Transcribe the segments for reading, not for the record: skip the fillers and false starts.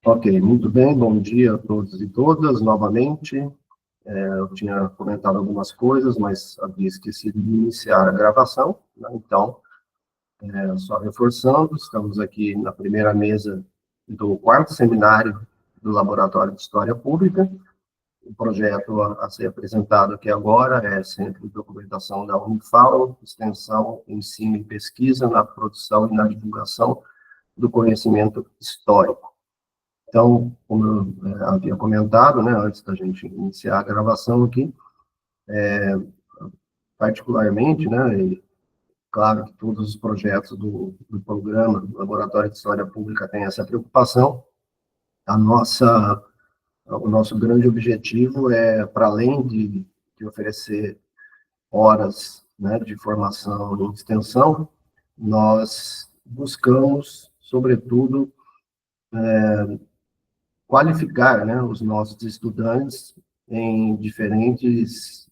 Ok, muito bem, bom dia a todos e todas, novamente. Eu tinha comentado algumas coisas, mas havia esquecido de iniciar a gravação, né? Então, só reforçando, estamos aqui na primeira mesa do quarto seminário do Laboratório de História Pública. O projeto a ser apresentado aqui agora é Centro de Documentação da Unifal, Extensão, Ensino e Pesquisa na Produção e na Divulgação do Conhecimento Histórico. Então, como eu havia comentado, né, antes da gente iniciar a gravação aqui, particularmente, né, e claro que todos os projetos do programa do Laboratório de História Pública têm essa preocupação, o nosso grande objetivo é, para além de oferecer horas, né, de formação e extensão, nós buscamos, sobretudo, qualificar, né, os nossos estudantes em diferentes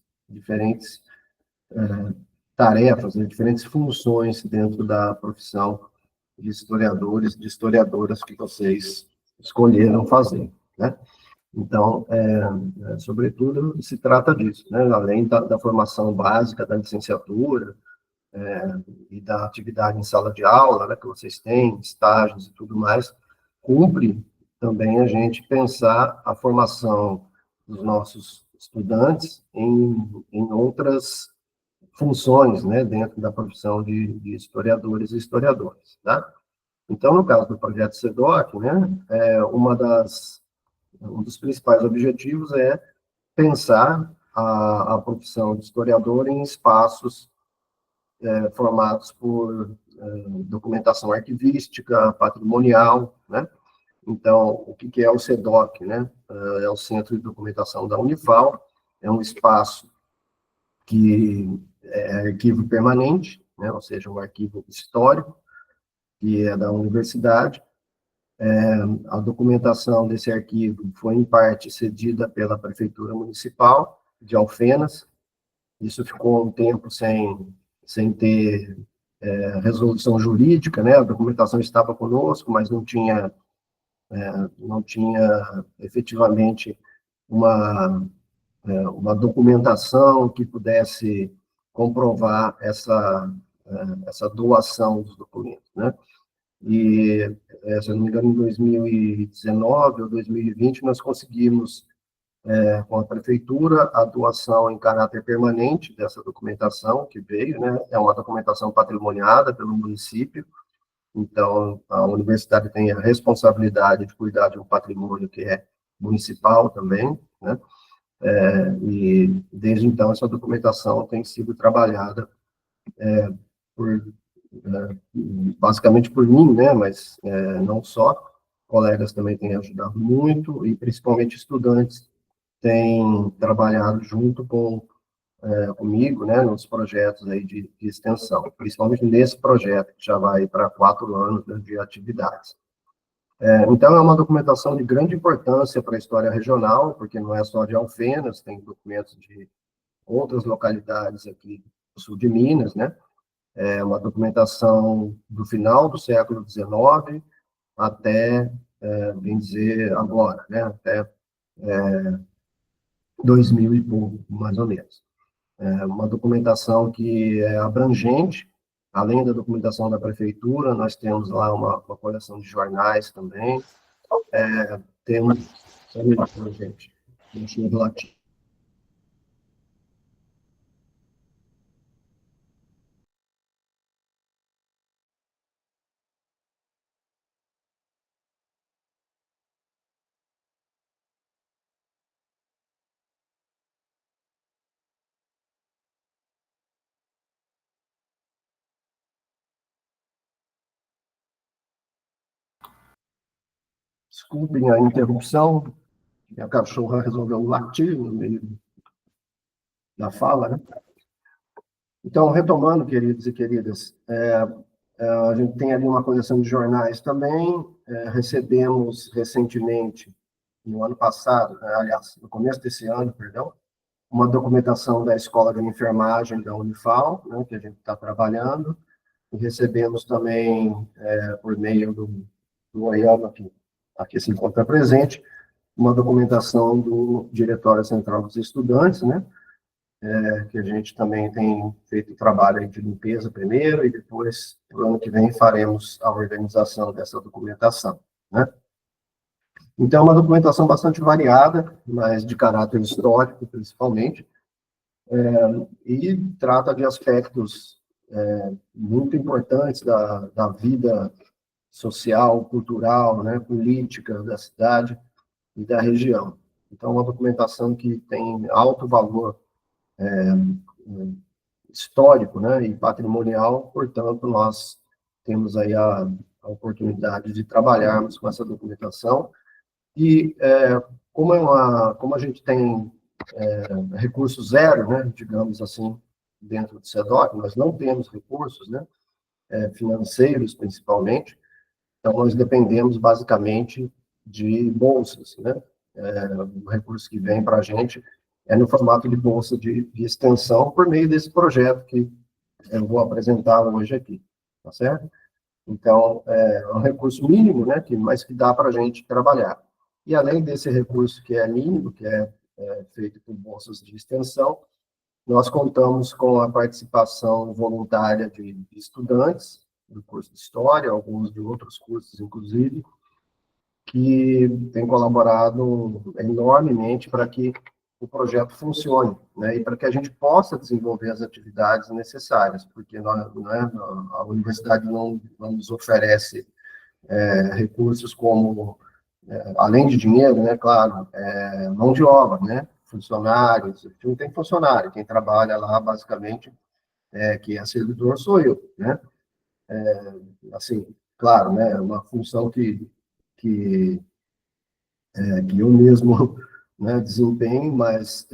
tarefas, né, diferentes funções dentro da profissão de historiadores, de historiadoras que vocês escolheram fazer, né? Então, sobretudo, se trata disso, né? Além da formação básica da licenciatura e da atividade em sala de aula, né, que vocês têm, estágios e tudo mais, cumpre também a gente pensar a formação dos nossos estudantes em outras funções, né, dentro da profissão de historiadores e historiadoras, tá? Então, no caso do projeto SEDOC, né, um dos principais objetivos é pensar a profissão de historiador em espaços formados por documentação arquivística, patrimonial, né? Então, o que é o SEDOC, né? É o Centro de Documentação da Unifal, é um espaço que é arquivo permanente, né? Ou seja, um arquivo histórico, que é da universidade. A documentação desse arquivo foi, em parte, cedida pela Prefeitura Municipal de Alfenas. Isso ficou um tempo sem ter resolução jurídica, né? A documentação estava conosco, mas não tinha efetivamente uma, uma documentação que pudesse comprovar essa doação dos documentos, né? E, se eu não me engano, em 2019 ou 2020, nós conseguimos, com a prefeitura, a doação em caráter permanente dessa documentação que veio, né? É uma documentação patrimoniada pelo município, então a universidade tem a responsabilidade de cuidar de um patrimônio que é municipal também, né? E desde então essa documentação tem sido trabalhada por basicamente por mim, né, mas não só, colegas também têm ajudado muito, e principalmente estudantes têm trabalhado junto comigo, né, nos projetos aí de extensão, principalmente nesse projeto, que já vai para 4 anos, né, de atividades. Então, é uma documentação de grande importância para a história regional, porque não é só de Alfenas, tem documentos de outras localidades aqui do sul de Minas, né? É uma documentação do final do século XIX até, bem dizer, agora, né? Até 2000 e pouco, mais ou menos. É uma documentação que é abrangente, além da documentação da prefeitura, nós temos lá uma coleção de jornais também, temos, gente, do latim. Desculpem a interrupção, a cachorra resolveu latir no meio da fala, né? Então, retomando, queridos e queridas, a gente tem ali uma coleção de jornais também, recebemos recentemente, no ano passado, aliás, no começo desse ano, perdão, uma documentação da Escola de Enfermagem da Unifal, né, que a gente está trabalhando, e recebemos também, por meio do OIAMA, aqui se encontra presente, uma documentação do Diretório Central dos Estudantes, né, que a gente também tem feito trabalho aí de limpeza primeiro, e depois, no ano que vem, faremos a organização dessa documentação, né. Então, é uma documentação bastante variada, mas de caráter histórico, principalmente, e trata de aspectos muito importantes da vida social, cultural, né, política da cidade e da região. Então, uma documentação que tem alto valor histórico, né, e patrimonial, portanto, nós temos aí a oportunidade de trabalharmos com essa documentação e como a gente tem recurso zero, né, digamos assim, dentro do SEDOC, nós não temos recursos, né, financeiros principalmente, então nós dependemos basicamente de bolsas, né, o recurso que vem para a gente é no formato de bolsa de extensão por meio desse projeto que eu vou apresentar hoje aqui, tá certo? Então, é um recurso mínimo, né, mas que dá para a gente trabalhar. E além desse recurso que é mínimo, que é feito por bolsas de extensão, nós contamos com a participação voluntária de estudantes do curso de História, alguns de outros cursos, inclusive, que têm colaborado enormemente para que o projeto funcione, né, e para que a gente possa desenvolver as atividades necessárias, porque a universidade não nos oferece recursos como, além de dinheiro, né, claro, mão de obra, né, funcionários, a gente não tem funcionário, quem trabalha lá, basicamente, que é servidor sou eu, né, assim, claro, né, é uma função que que eu mesmo, né, desempenho, mas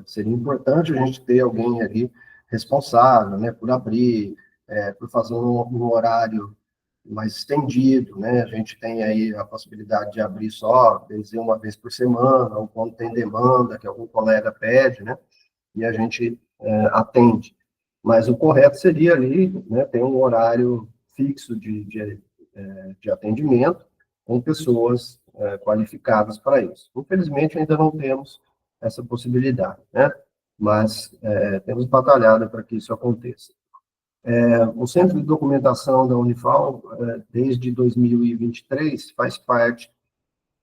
seria importante a gente ter alguém ali responsável, né, por abrir, por fazer um horário mais estendido, né, a gente tem aí a possibilidade de abrir só, dizer, uma vez por semana, ou quando tem demanda, que algum colega pede, né, e a gente atende. Mas o correto seria ali, né, ter um horário fixo de atendimento com pessoas qualificadas para isso. Infelizmente, ainda não temos essa possibilidade, né? Mas temos batalhado para que isso aconteça. O Centro de Documentação da Unifal, desde 2023, faz parte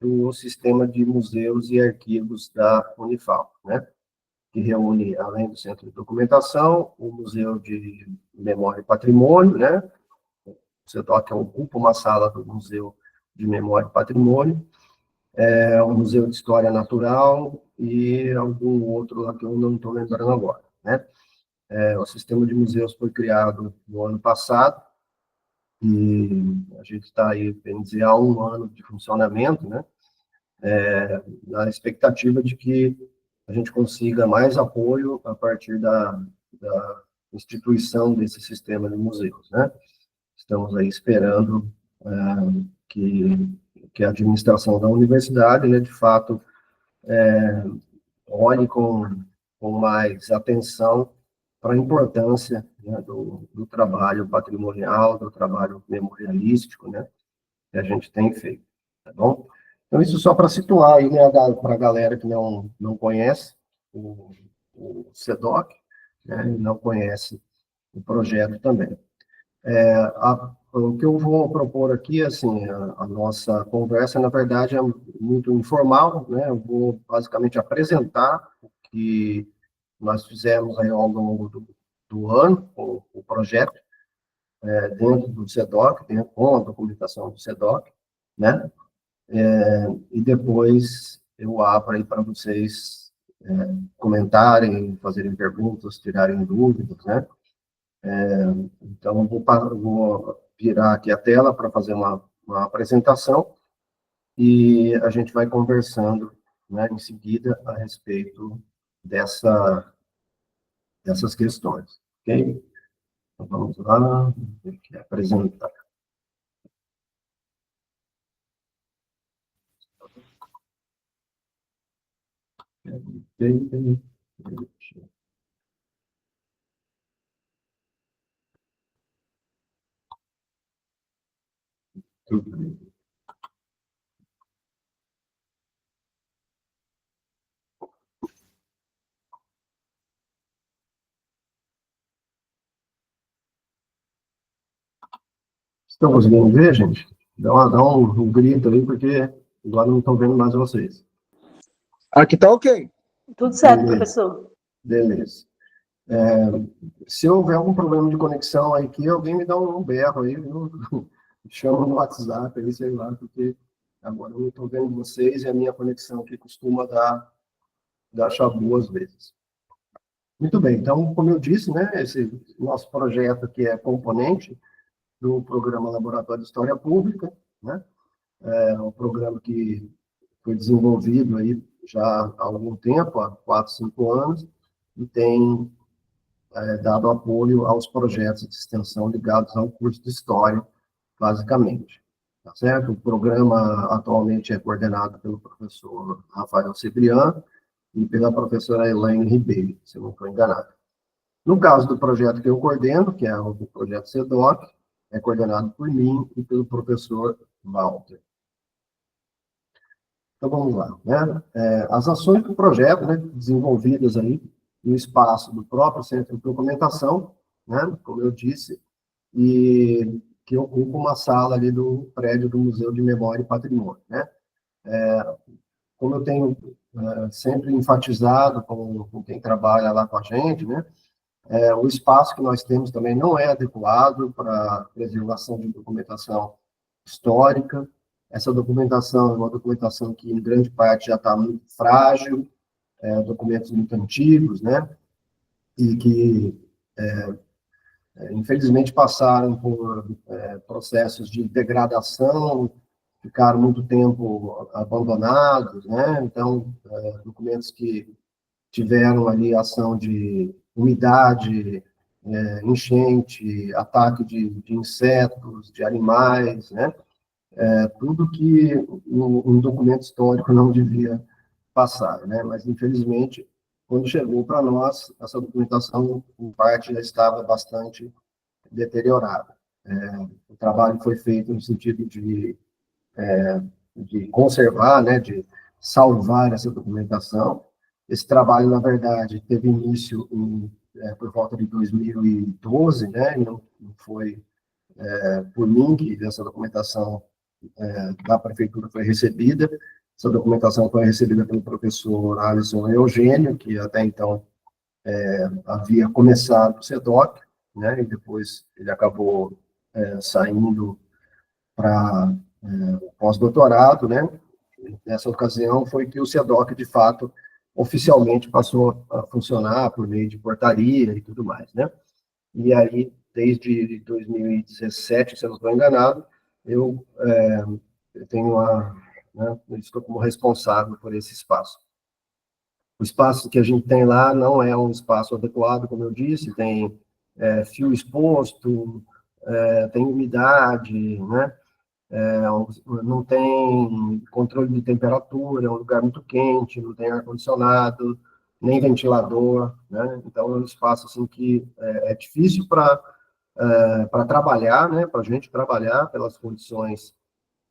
do sistema de museus e arquivos da Unifal, né? Que reúne, além do Centro de Documentação, o Museu de Memória e Patrimônio, né? O CEDOC ocupa uma sala do Museu de Memória e Patrimônio, o Museu de História Natural e algum outro lá que eu não estou lembrando agora, né? O sistema de museus foi criado no ano passado e a gente está aí, bem dizer, há um ano de funcionamento, né? Na expectativa de que a gente consiga mais apoio a partir da instituição desse sistema de museus, né? Estamos aí esperando que a administração da universidade, né, de fato, olhe com mais atenção para a importância, né, do trabalho patrimonial, do trabalho memorialístico, né, que a gente tem feito, tá bom? Então, isso só para situar aí, né, para a galera que não conhece o SEDOC, né, e não conhece o projeto também. O que eu vou propor aqui, assim, a nossa conversa, na verdade, é muito informal, né? Eu vou basicamente apresentar o que nós fizemos aí ao longo do ano, o projeto, dentro do SEDOC, com a documentação do SEDOC, né? E depois eu abro aí para vocês comentarem, fazerem perguntas, tirarem dúvidas, né? Então, vou virar aqui a tela para fazer uma apresentação e a gente vai conversando, né, em seguida a respeito dessas questões, ok? Então, vamos lá, aqui, apresentar. Tudo bem. Estão conseguindo ver, gente? Dá um grito aí, porque agora não estou vendo mais vocês. Aqui tá ok. Tudo certo, Beleza. professor. Beleza. Se houver algum problema de conexão aí, que alguém me dá um berro aí, viu? Chama no WhatsApp aí, sei lá, porque agora eu não estou vendo vocês e a minha conexão aqui costuma dar chabu às vezes. Muito bem, então, como eu disse, né, esse nosso projeto aqui é componente do programa Laboratório de História Pública, né? É um programa que foi desenvolvido aí já há algum tempo, há 4, 5 anos, e tem dado apoio aos projetos de extensão ligados ao curso de História, basicamente. Tá certo? O programa atualmente é coordenado pelo professor Rafael Cipriano e pela professora Elaine Ribeiro, se eu não estou enganado. No caso do projeto que eu coordeno, que é o projeto CEDOC, é coordenado por mim e pelo professor Walter. Então, vamos lá. Né? As ações do projeto, né, desenvolvidas aí no espaço do próprio Centro de Documentação, né, como eu disse, e que ocupa uma sala ali do prédio do Museu de Memória e Patrimônio. Né? Como eu tenho sempre enfatizado com quem trabalha lá com a gente, né, o espaço que nós temos também não é adequado para preservação de documentação histórica. Essa documentação é uma documentação que, em grande parte, já está muito frágil, documentos muito antigos, né, e que, infelizmente, passaram por processos de degradação, ficaram muito tempo abandonados, né, então, documentos que tiveram ali ação de umidade, enchente, ataque de insetos, de animais, né? Tudo que um documento histórico não devia passar, né? Mas, infelizmente, quando chegou para nós, essa documentação, em parte, já estava bastante deteriorada. O trabalho foi feito no sentido de conservar, né, de salvar essa documentação. Esse trabalho, na verdade, teve início por volta de 2012, né, não foi por mim que essa documentação da prefeitura foi recebida. Essa documentação foi recebida pelo professor Alisson Eugênio, que até então havia começado o CEDOC, né, e depois ele acabou saindo para pós-doutorado, né. Nessa ocasião foi que o CEDOC, de fato, oficialmente passou a funcionar por meio de portaria e tudo mais, né? E aí, desde 2017, se eu não estou enganado, eu tenho eu estou como responsável por esse espaço. O espaço que a gente tem lá não é um espaço adequado, como eu disse, tem fio exposto, tem umidade, né? Não tem controle de temperatura, é um lugar muito quente, não tem ar-condicionado, nem ventilador, né? Então, é um espaço assim, que é difícil para trabalhar, né? Para a gente trabalhar pelas condições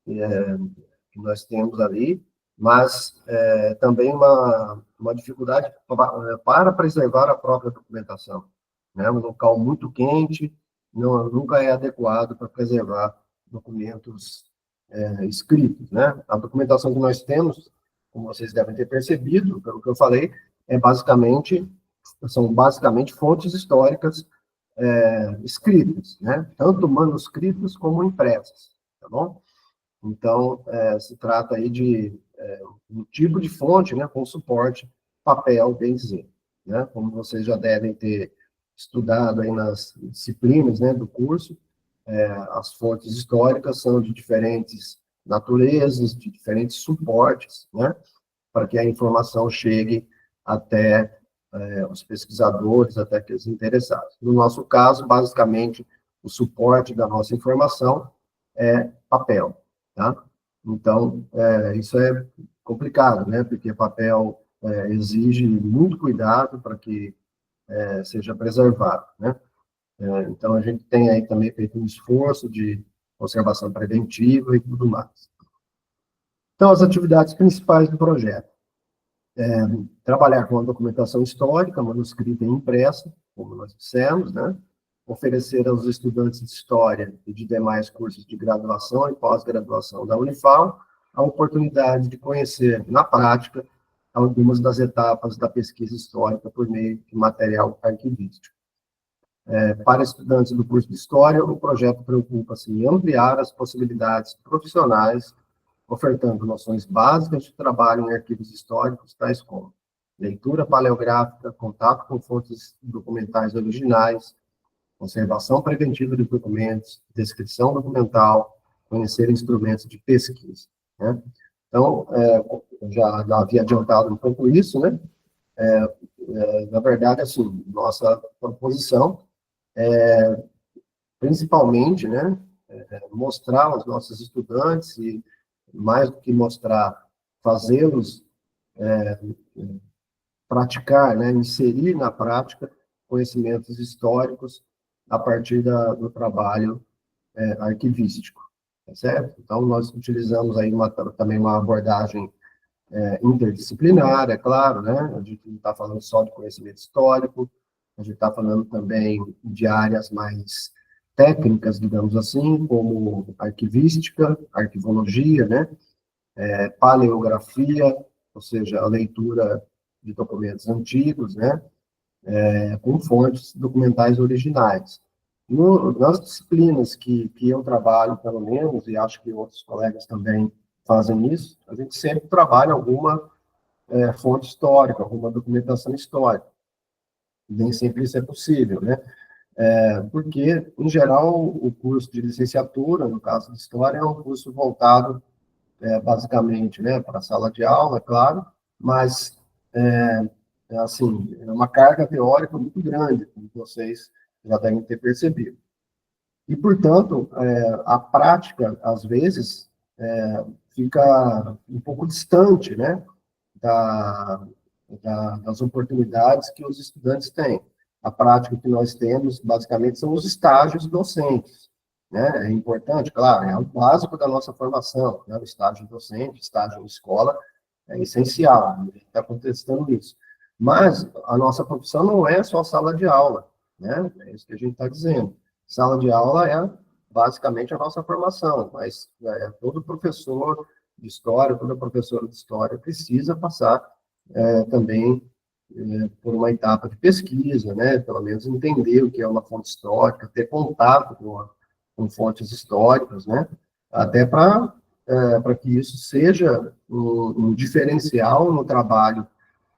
que nós temos ali, mas também uma dificuldade para preservar a própria documentação. Né? Um local muito quente nunca é adequado para preservar documentos escritos, né? A documentação que nós temos, como vocês devem ter percebido, pelo que eu falei, são basicamente fontes históricas escritas, né? Tanto manuscritos como impressas, tá bom? Então, se trata aí de um tipo de fonte, né, com suporte papel, bem dizer, né? Como vocês já devem ter estudado aí nas disciplinas, né, do curso, as fontes históricas são de diferentes naturezas, de diferentes suportes, né, para que a informação chegue até os pesquisadores, até aqueles interessados. No nosso caso, basicamente, o suporte da nossa informação é papel, tá? Então, isso é complicado, né, porque papel exige muito cuidado para que seja preservado, né? Então, a gente tem aí também feito um esforço de conservação preventiva e tudo mais. Então, as atividades principais do projeto. Trabalhar com a documentação histórica, manuscrita e impressa, como nós dissemos, né? oferecer aos estudantes de História e de demais cursos de graduação e pós-graduação da Unifal a oportunidade de conhecer, na prática, algumas das etapas da pesquisa histórica por meio de material arquivístico. Para estudantes do curso de História, o projeto preocupa-se em ampliar as possibilidades profissionais, ofertando noções básicas de trabalho em arquivos históricos, tais como leitura paleográfica, contato com fontes documentais originais, conservação preventiva de documentos, descrição documental, conhecer instrumentos de pesquisa, né? Então, já havia adiantado um pouco isso, né? Na verdade, assim, nossa proposição é, principalmente, né, mostrar aos nossos estudantes, e mais do que mostrar, fazê-los praticar, né, inserir na prática conhecimentos históricos a partir do trabalho arquivístico, tá certo? Então, nós utilizamos aí também uma abordagem interdisciplinar, é claro, né? A gente não está falando só de conhecimento histórico, a gente está falando também de áreas mais técnicas, digamos assim, como arquivística, arquivologia, né? Paleografia, ou seja, a leitura de documentos antigos, né? Com fontes documentais originais. Nas disciplinas que eu trabalho, pelo menos, e acho que outros colegas também fazem isso, a gente sempre trabalha alguma fonte histórica, alguma documentação histórica. Nem sempre isso é possível, né? Porque, em geral, o curso de licenciatura, no caso de História, é um curso voltado, basicamente, né, para a sala de aula, é claro, mas, assim, é uma carga teórica muito grande, como vocês já devem ter percebido. E, portanto, a prática, às vezes, fica um pouco distante, né, da, das oportunidades que os estudantes têm. A prática que nós temos, basicamente, são os estágios docentes, né? É importante, claro, é o básico da nossa formação, né? O estágio docente, estágio em escola, é essencial, a gente está contestando isso. Mas a nossa profissão não é só sala de aula, né? É isso que a gente está dizendo. Sala de aula é basicamente a nossa formação, mas todo professor de história, toda professora de história precisa passar também por uma etapa de pesquisa, né? Pelo menos entender o que é uma fonte histórica, ter contato com fontes históricas, né? Até para que isso seja um diferencial no trabalho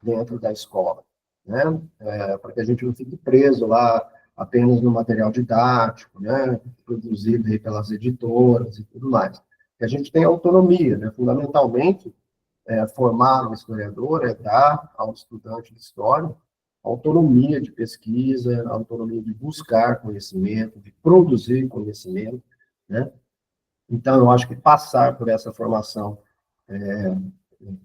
dentro da escola, né? Para que a gente não fique preso lá apenas no material didático, né? Produzido aí pelas editoras e tudo mais. Que a gente tem autonomia, né? Fundamentalmente, formar um historiador é dar ao estudante de história autonomia de pesquisa, autonomia de buscar conhecimento, de produzir conhecimento, né? Então, eu acho que passar por essa formação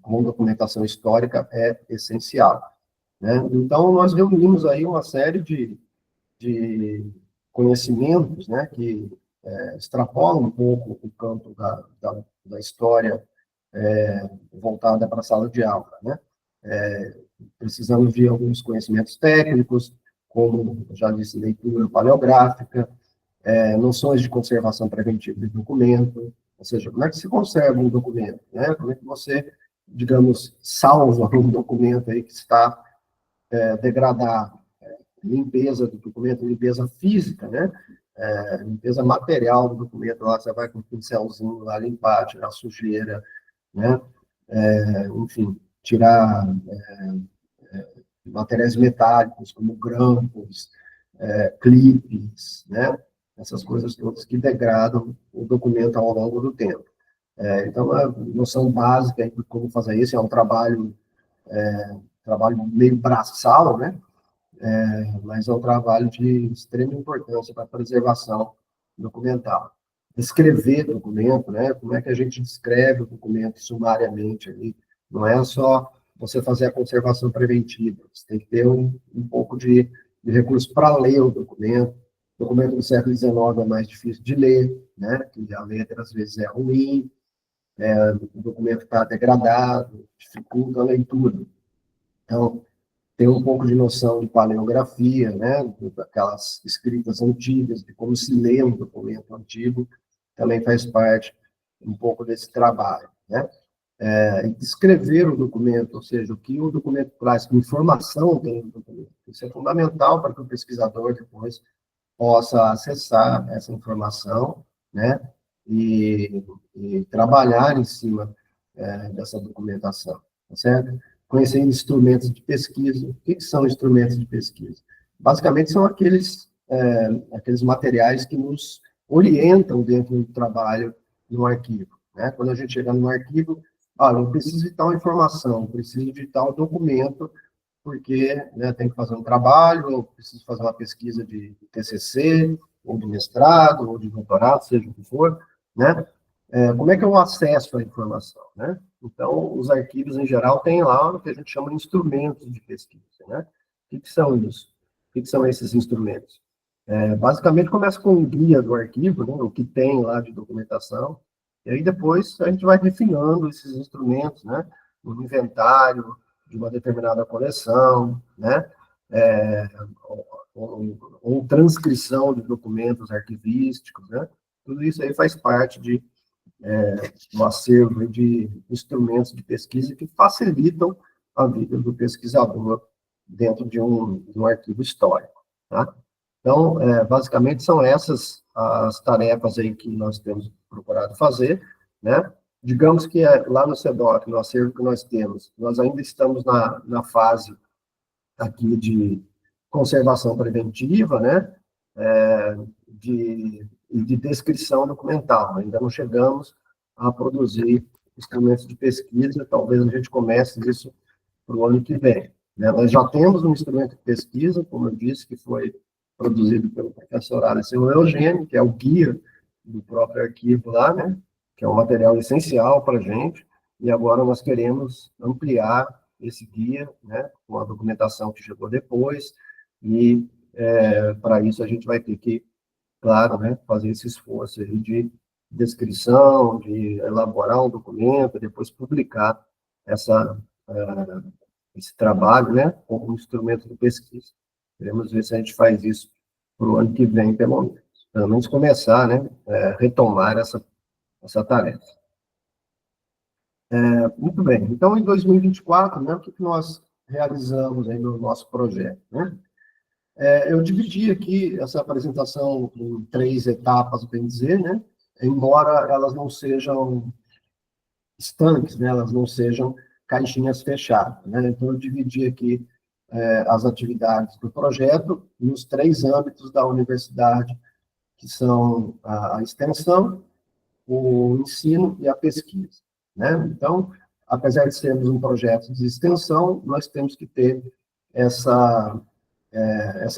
com documentação histórica é essencial, né? Então, nós reunimos aí uma série de conhecimentos, né, que extrapolam um pouco o campo da história voltada para a sala de aula, né? Precisamos de alguns conhecimentos técnicos, como, já disse, leitura paleográfica, noções de conservação preventiva de documento, ou seja, como é que se conserva um documento, né? Como é que você, digamos, salva um documento aí que está degradado, limpeza do documento, limpeza física, né? Limpeza material do documento, lá você vai com o pincelzinho lá limpar, tirar a sujeira, né? Enfim, tirar materiais metálicos, como grampos, clipes, né? Essas coisas todas que degradam o documento ao longo do tempo. Então, a noção básica de como fazer isso é um trabalho meio braçal, né? Mas é um trabalho de extrema importância para a preservação documental. Descrever documento, né? Como é que a gente descreve o documento sumariamente ali? Não é só você fazer a conservação preventiva, você tem que ter um pouco de recurso para ler o documento. O documento do século XIX é mais difícil de ler, né? Porque a letra às vezes é ruim, o documento está degradado, dificulta a leitura. Então, ter um pouco de noção de paleografia, né, daquelas escritas antigas, de como se lê um documento antigo, também faz parte um pouco desse trabalho, né? Descrever o documento, ou seja, o que o documento traz, que informação tem no documento. Isso é fundamental para que o pesquisador depois possa acessar essa informação, né, e trabalhar em cima dessa documentação, tá certo? Conhecer instrumentos de pesquisa. O que são instrumentos de pesquisa? Basicamente, são aqueles materiais que nos orientam dentro do trabalho no arquivo, né? Quando a gente chega no arquivo, eu preciso de tal informação, preciso de tal documento, porque, né, tem que fazer um trabalho, ou preciso fazer uma pesquisa de TCC, ou de mestrado, ou de doutorado, seja o que for, né? Como é que eu acesso a informação, né? Então, os arquivos, em geral, têm lá o que a gente chama de instrumentos de pesquisa, né? O que são isso? O que são esses instrumentos? Basicamente, começa com um guia do arquivo, né, o que tem lá de documentação, e aí depois a gente vai refinando esses instrumentos, né? Um inventário de uma determinada coleção, né? Ou transcrição de documentos arquivísticos, né? Tudo isso aí faz parte do acervo de instrumentos de pesquisa que facilitam a vida do pesquisador dentro de um arquivo histórico, tá? Então, basicamente, são essas as tarefas aí que nós temos procurado fazer, né? Digamos que lá no CEDOC, no acervo que nós temos, nós ainda estamos na fase aqui de conservação preventiva, né? De descrição documental. Ainda não chegamos a produzir instrumentos de pesquisa, talvez a gente comece isso para o ano que vem, né? Nós já temos um instrumento de pesquisa, como eu disse, que foi produzido pelo professor Alisson Eugênio, que é o guia do próprio arquivo lá, né? Que é um material essencial para a gente, e agora nós queremos ampliar esse guia, né, com a documentação que chegou depois, e para isso a gente vai ter que, claro, né, fazer esse esforço aí de descrição, de elaborar um documento, depois publicar esse trabalho, né, como instrumento de pesquisa. Queremos ver se a gente faz isso para o ano que vem, pelo menos começar, né, retomar essa tarefa. Muito bem. Então, em 2024, né, o que nós realizamos aí no nosso projeto, né? Eu dividi aqui essa apresentação em 3 etapas, bem dizer, né? Embora elas não sejam estanques, né? Elas não sejam caixinhas fechadas, né? Então, eu dividi aqui as atividades do projeto nos 3 âmbitos da universidade, que são a extensão, o ensino e a pesquisa, né? Então, apesar de sermos um projeto de extensão, nós temos que ter essa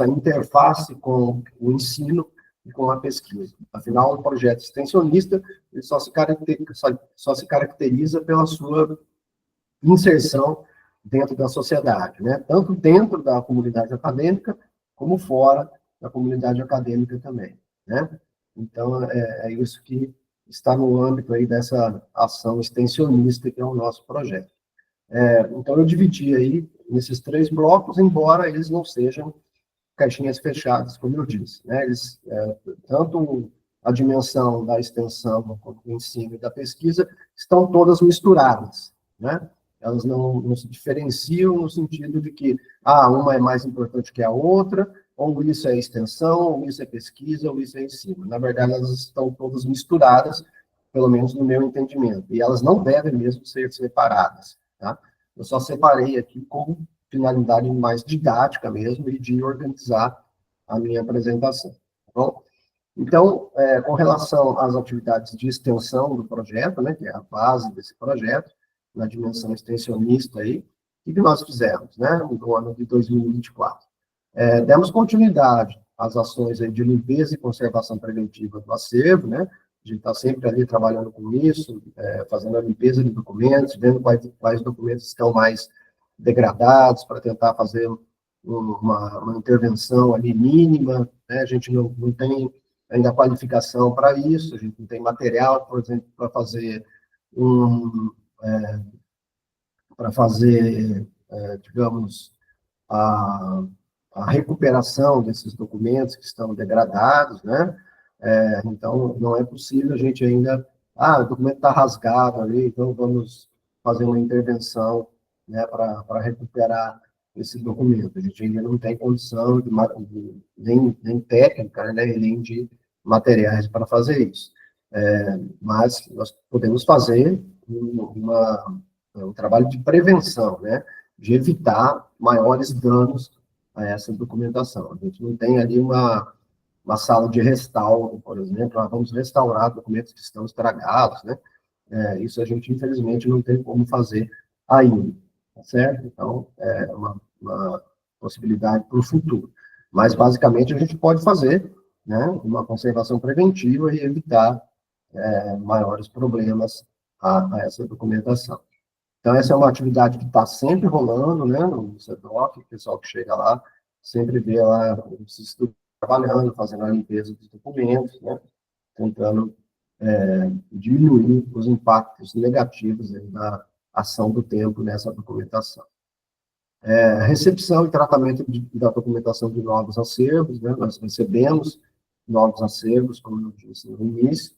interface com o ensino e com a pesquisa. Afinal, o projeto extensionista ele só se caracteriza pela sua inserção dentro da sociedade, né? Tanto dentro da comunidade acadêmica, como fora da comunidade acadêmica também, né? Então, é isso que está no âmbito aí dessa ação extensionista, que é o nosso projeto. Então, eu dividi aí nesses 3 blocos, embora eles não sejam caixinhas fechadas, como eu disse, né? Eles, tanto a dimensão da extensão, como o ensino e da pesquisa, estão todas misturadas, né? Elas não se diferenciam no sentido de que, uma é mais importante que a outra, ou isso é extensão, ou isso é pesquisa, ou isso é ensino. Na verdade, elas estão todas misturadas, pelo menos no meu entendimento, e elas não devem mesmo ser separadas, tá? Eu só separei aqui com finalidade mais didática mesmo e de organizar a minha apresentação, tá bom? Então, com relação às atividades de extensão do projeto, né, que é a base desse projeto, na dimensão extensionista aí, o que nós fizemos, né, no ano de 2024? Demos continuidade às ações aí de limpeza e conservação preventiva do acervo, né, a gente está sempre ali trabalhando com isso, fazendo a limpeza de documentos, vendo quais documentos estão mais degradados, para tentar fazer uma intervenção ali mínima, né, a gente não tem ainda qualificação para isso, a gente não tem material, por exemplo, para fazer digamos, a, a recuperação desses documentos que estão degradados, né? Então, não é possível a gente ainda, o documento está rasgado ali, então vamos fazer uma intervenção, né, para recuperar esse documento. A gente ainda não tem condição nem técnica, né, nem de materiais para fazer isso. Mas nós podemos fazer um trabalho de prevenção, né, de evitar maiores danos a essa documentação. A gente não tem ali uma sala de restauro, por exemplo, vamos restaurar documentos que estão estragados, né? Isso a gente, infelizmente, não tem como fazer ainda, tá certo? Então, é uma possibilidade para o futuro. Mas, basicamente, a gente pode fazer, né, uma conservação preventiva e evitar maiores problemas a essa documentação. Então, essa é uma atividade que está sempre rolando, né, no CEDOC, o pessoal que chega lá sempre vê lá os estudos trabalhando, fazendo a limpeza dos documentos, né, tentando diminuir os impactos negativos da ação do tempo nessa documentação. Recepção e tratamento da documentação de novos acervos, né, nós recebemos novos acervos, como eu disse no início.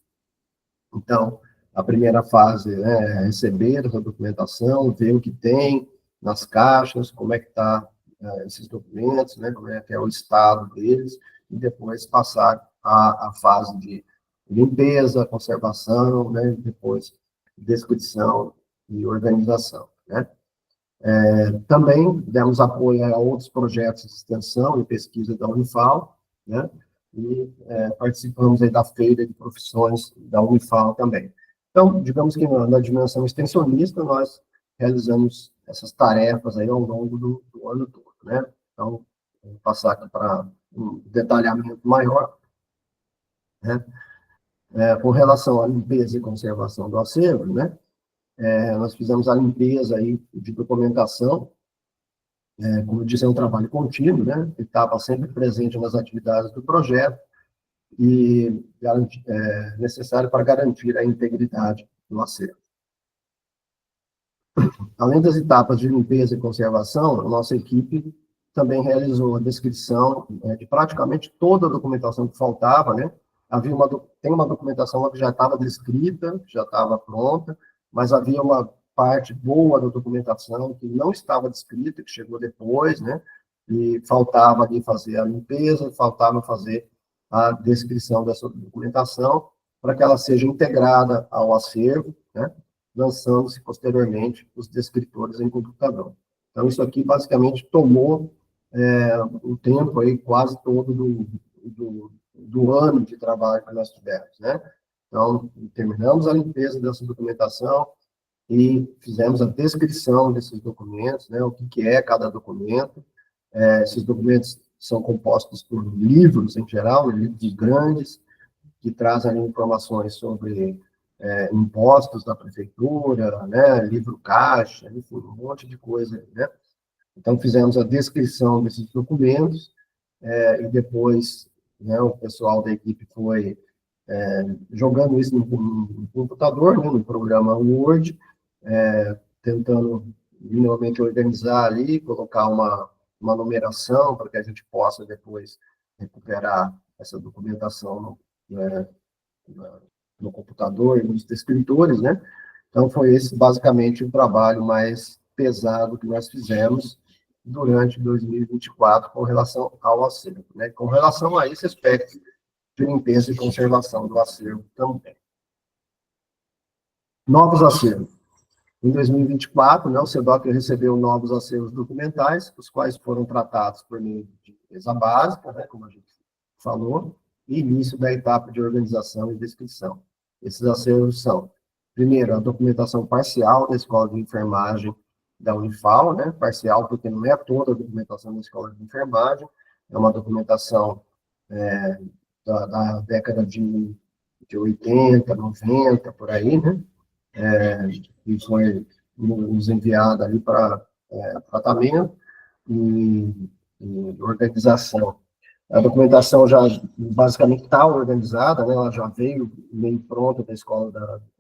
Então, a primeira fase é receber essa documentação, ver o que tem nas caixas, como é que está esses documentos, né, como é que é o estado deles, e depois passar a fase de limpeza, conservação, né, e depois descrição e organização, né. Também demos apoio a outros projetos de extensão e pesquisa da Unifal, né, e participamos aí da feira de profissões da Unifal também. Então, digamos que na dimensão extensionista, nós realizamos essas tarefas aí ao longo do ano todo, né? Então, vou passar aqui para um detalhamento maior, né? Com relação à limpeza e conservação do acervo, né? Nós fizemos a limpeza aí de documentação, como eu disse, é um trabalho contínuo, né? Que estava sempre presente nas atividades do projeto, e necessário para garantir a integridade do acervo. Além das etapas de limpeza e conservação, a nossa equipe também realizou a descrição de praticamente toda a documentação que faltava, né? Tem uma documentação que já estava descrita, já estava pronta, mas havia uma parte boa da documentação que não estava descrita, que chegou depois, né? E faltava ali fazer a limpeza, faltava fazer a descrição dessa documentação, para que ela seja integrada ao acervo, né, lançando-se posteriormente os descritores em computador. Então, isso aqui basicamente tomou o tempo aí quase todo do ano de trabalho que nós tivemos, né? Então, terminamos a limpeza dessa documentação e fizemos a descrição desses documentos, né, o que é cada documento. Esses documentos são compostos por livros, em geral, livros grandes, que trazem informações sobre impostos da prefeitura, né, livro caixa, enfim, um monte de coisa, né? Então, fizemos a descrição desses documentos, e depois, né, o pessoal da equipe foi jogando isso no computador, né, no programa Word, tentando minimamente organizar ali, colocar uma numeração para que a gente possa depois recuperar essa documentação no computador e nos descritores, né? Então, foi esse basicamente o trabalho mais pesado que nós fizemos durante 2024 com relação ao acervo, né? Com relação a esse aspecto de limpeza e conservação do acervo também. Novos acervos. Em 2024, né, o CEDOC recebeu novos acervos documentais, os quais foram tratados por meio de limpeza básica, né, como a gente falou, e início da etapa de organização e descrição. Esses acervos são, primeiro, a documentação parcial da Escola de Enfermagem da Unifal, né, parcial porque não é toda a documentação da Escola de Enfermagem, é uma documentação da década de 80, 90, por aí, né, que foi nos enviada ali para tratamento e organização. A documentação já basicamente está organizada, né? Ela já veio meio pronta da escola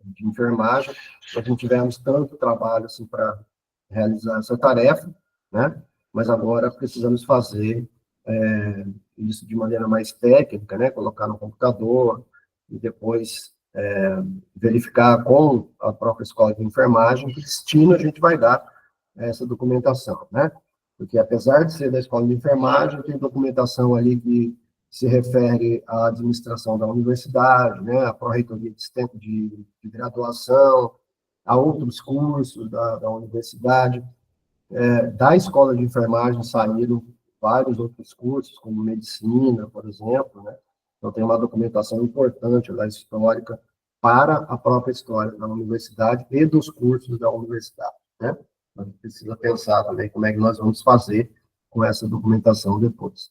de enfermagem, nós não tivemos tanto trabalho assim para realizar essa tarefa, né? mas agora precisamos fazer isso de maneira mais técnica, né? Colocar no computador e depois verificar com a própria escola de enfermagem que destino a gente vai dar a essa documentação, né? Porque apesar de ser da escola de enfermagem, tem documentação ali que se refere à administração da universidade, né? À pró-reitoria de graduação, a outros cursos da universidade. Da escola de enfermagem saíram vários outros cursos, como medicina, por exemplo, né? Então, tem uma documentação importante lá, histórica, para a própria história da universidade e dos cursos da universidade, né? A gente precisa pensar também como é que nós vamos fazer com essa documentação depois.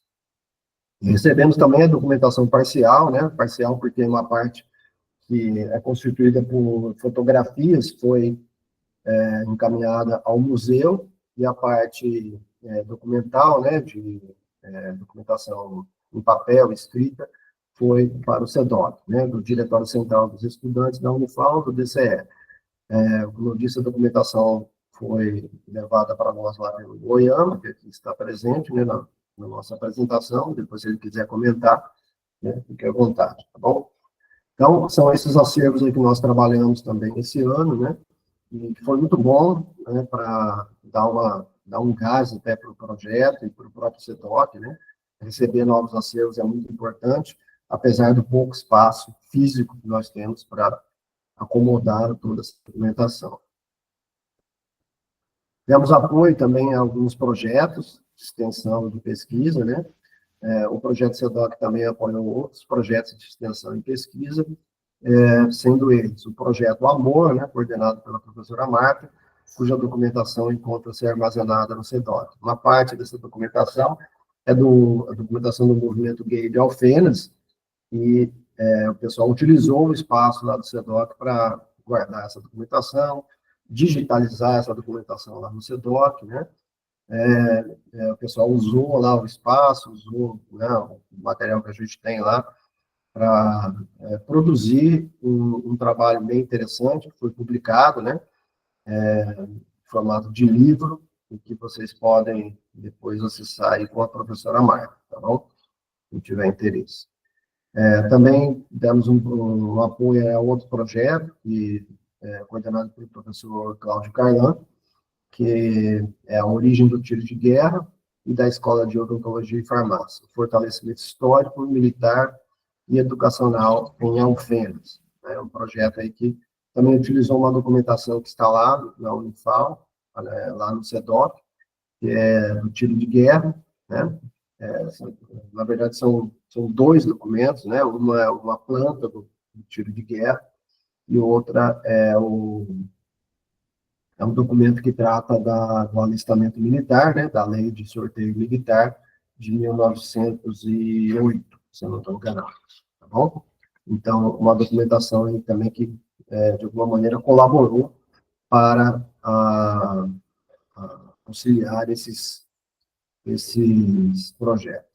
E recebemos também a documentação parcial, né? Parcial porque uma parte que é constituída por fotografias foi encaminhada ao museu, e a parte documental, né, de documentação em papel, escrita, foi para o CEDOC, né, do Diretório Central dos Estudantes da Unifal, do DCE. Como eu disse, a documentação foi levada para nós lá em Goiânia, que aqui está presente, né, na nossa apresentação. Depois, se ele quiser comentar, né, fique à vontade, tá bom? Então, são esses acervos aí que nós trabalhamos também esse ano, né, e que foi muito bom, né, para dar um gás até para o projeto e para o próprio CEDOC, né? Receber novos acervos é muito importante, apesar do pouco espaço físico que nós temos para acomodar toda essa documentação. Demos apoio também a alguns projetos de extensão de pesquisa, né? O projeto CEDOC também apoiou outros projetos de extensão e pesquisa, sendo eles o projeto Amor, né, coordenado pela professora Marta, cuja documentação encontra-se armazenada no CEDOC. Uma parte dessa documentação é a documentação do movimento gay de Alfenas, e o pessoal utilizou o espaço lá do CEDOC para guardar essa documentação, digitalizar essa documentação lá no CEDOC, né? O pessoal usou lá o espaço, usou, né, o material que a gente tem lá, para produzir um trabalho bem interessante, que foi publicado, né, em formato de livro, e que vocês podem depois acessar aí com a professora Marta, tá bom? Se tiver interesse. Também demos um apoio a outro projeto, que é coordenado pelo professor Cláudio Carlan, que é a origem do tiro de guerra, e da Escola de Odontologia e Farmácia, fortalecimento histórico, militar e educacional em Alfenas. É um projeto aí que também utilizou uma documentação que está lá na Unifal, lá no CEDOC, que é do tiro de guerra, né? Na verdade, são dois documentos, né? Uma é uma planta do tiro de guerra, e outra é um documento que trata do alistamento militar, né? Da lei de sorteio militar de 1908, se eu não estou enganado, tá bom? Então, uma documentação aí também que, de alguma maneira, colaborou para auxiliar esses projetos.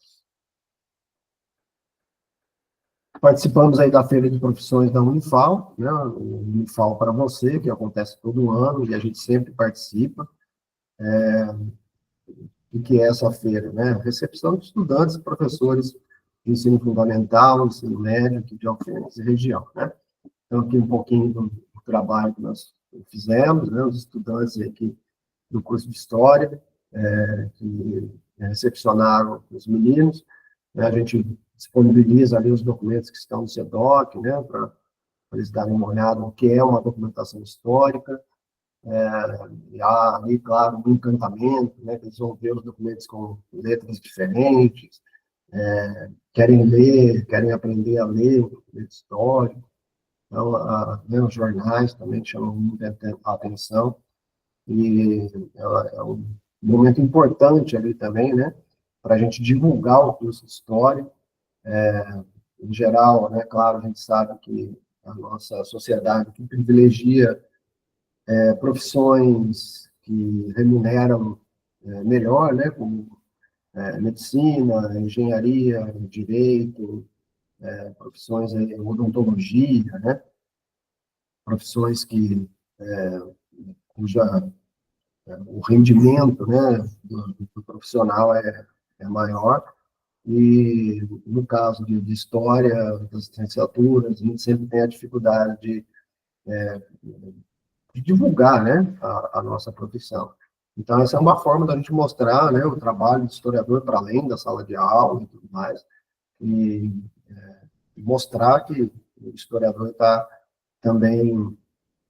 Participamos aí da Feira de Profissões da Unifal, né? O Unifal para você, que acontece todo ano, e a gente sempre participa. O que é essa feira, né? Recepção de estudantes e professores de ensino fundamental, ensino médio, aqui de Alfenas e região, né? Então, aqui um pouquinho do trabalho que nós fizemos, né? Os estudantes aqui do curso de História, que recepcionaram os meninos, né? A gente disponibiliza ali os documentos que estão no CEDOC, né? Para eles darem uma olhada no que é uma documentação histórica. E há ali, claro, um encantamento, né? Eles vão ver os documentos com letras diferentes, querem ler, querem aprender a ler o documento histórico. Então, né, os jornais também chamam muita atenção, e é um momento importante ali também, né, para a gente divulgar o curso de História. Em geral, né, claro, a gente sabe que a nossa sociedade que privilegia profissões que remuneram melhor, né, como medicina, engenharia, direito, profissões em odontologia, né, profissões cuja o rendimento, né, do profissional é maior. E, no caso de história, das licenciaturas, a gente sempre tem a dificuldade de divulgar, né, a nossa profissão. Então, essa é uma forma da gente mostrar, né, o trabalho do historiador para além da sala de aula e tudo mais, e mostrar que o historiador está também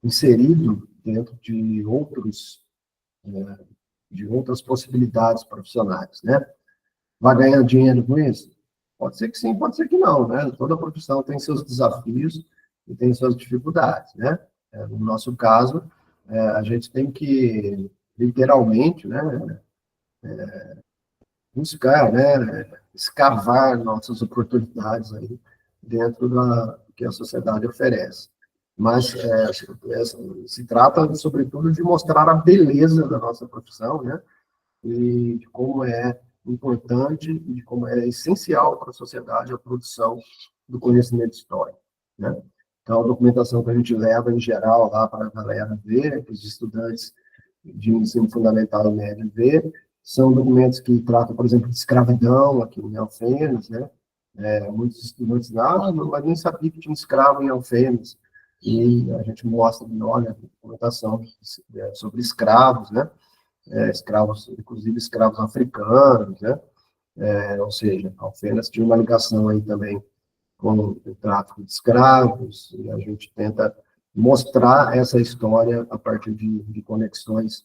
inserido dentro de outras possibilidades profissionais, né? Vai ganhar dinheiro com isso? Pode ser que sim, pode ser que não, né? Toda profissão tem seus desafios e tem suas dificuldades, né? No nosso caso, a gente tem que, literalmente, né, buscar, né, escavar nossas oportunidades aí dentro do que a sociedade oferece. Mas se trata, sobretudo, de mostrar a beleza da nossa profissão, né? E de como é importante e de como é essencial para a sociedade a produção do conhecimento histórico, né? Então, a documentação que a gente leva, em geral, lá para a galera ver, para os estudantes de ensino fundamental e médio ver, são documentos que tratam, por exemplo, de escravidão aqui em Alfenas, né? Muitos estudantes lá, mas nem sabia que tinha escravo em Alfenas. E a gente mostra, olha, documentação sobre escravos, né? Escravos, inclusive escravos africanos, né? Ou seja, Alfenas tinha uma ligação aí também com o tráfico de escravos, e a gente tenta mostrar essa história a partir de conexões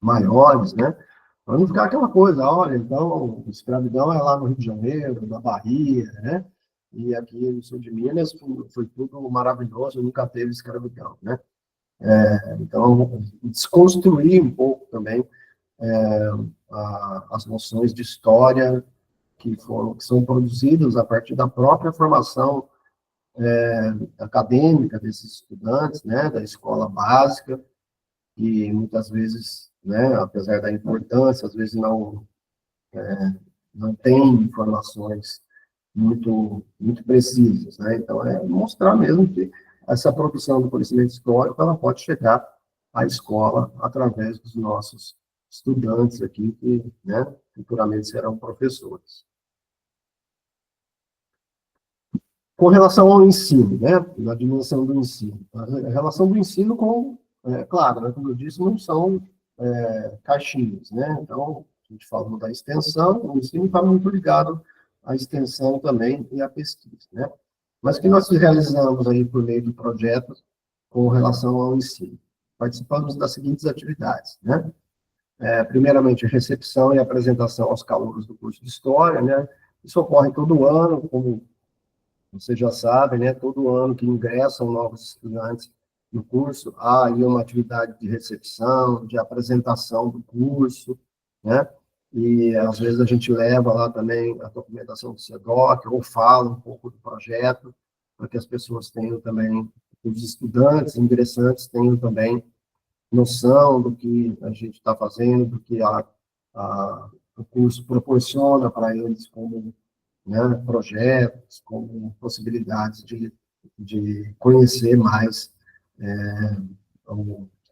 maiores, né? Para não ficar aquela coisa, olha, então, escravidão é lá no Rio de Janeiro, na Bahia, né? E aqui no sul de Minas foi tudo maravilhoso, nunca teve escravidão, né? Então, desconstruir um pouco também as noções de história que são produzidas a partir da própria formação acadêmica desses estudantes, né, da escola básica, e muitas vezes, né, apesar da importância, às vezes não tem informações muito precisas, né? Então, mostrar mesmo que essa produção do conhecimento histórico, ela pode chegar à escola através dos nossos estudantes aqui, que, né, futuramente serão professores. Com relação ao ensino, né, na dimensão do ensino, a relação do ensino com, claro, né, como eu disse, não são caixinhas, né? Então, a gente falou da extensão, o ensino está muito ligado à extensão também e à pesquisa, né? Mas o que nós realizamos aí por meio de projetos com relação ao ensino? Participamos das seguintes atividades, né? Primeiramente, recepção e apresentação aos calouros do curso de História, né? Isso ocorre todo ano, como vocês já sabem, né? Todo ano que ingressam novos estudantes no curso, há aí uma atividade de recepção, de apresentação do curso, né? E, às vezes, a gente leva lá também a documentação do SEDOC, ou fala um pouco do projeto, para que as pessoas tenham também, os estudantes, ingressantes, tenham também noção do que a gente está fazendo, do que o curso proporciona para eles como, né, projetos, como possibilidades de conhecer mais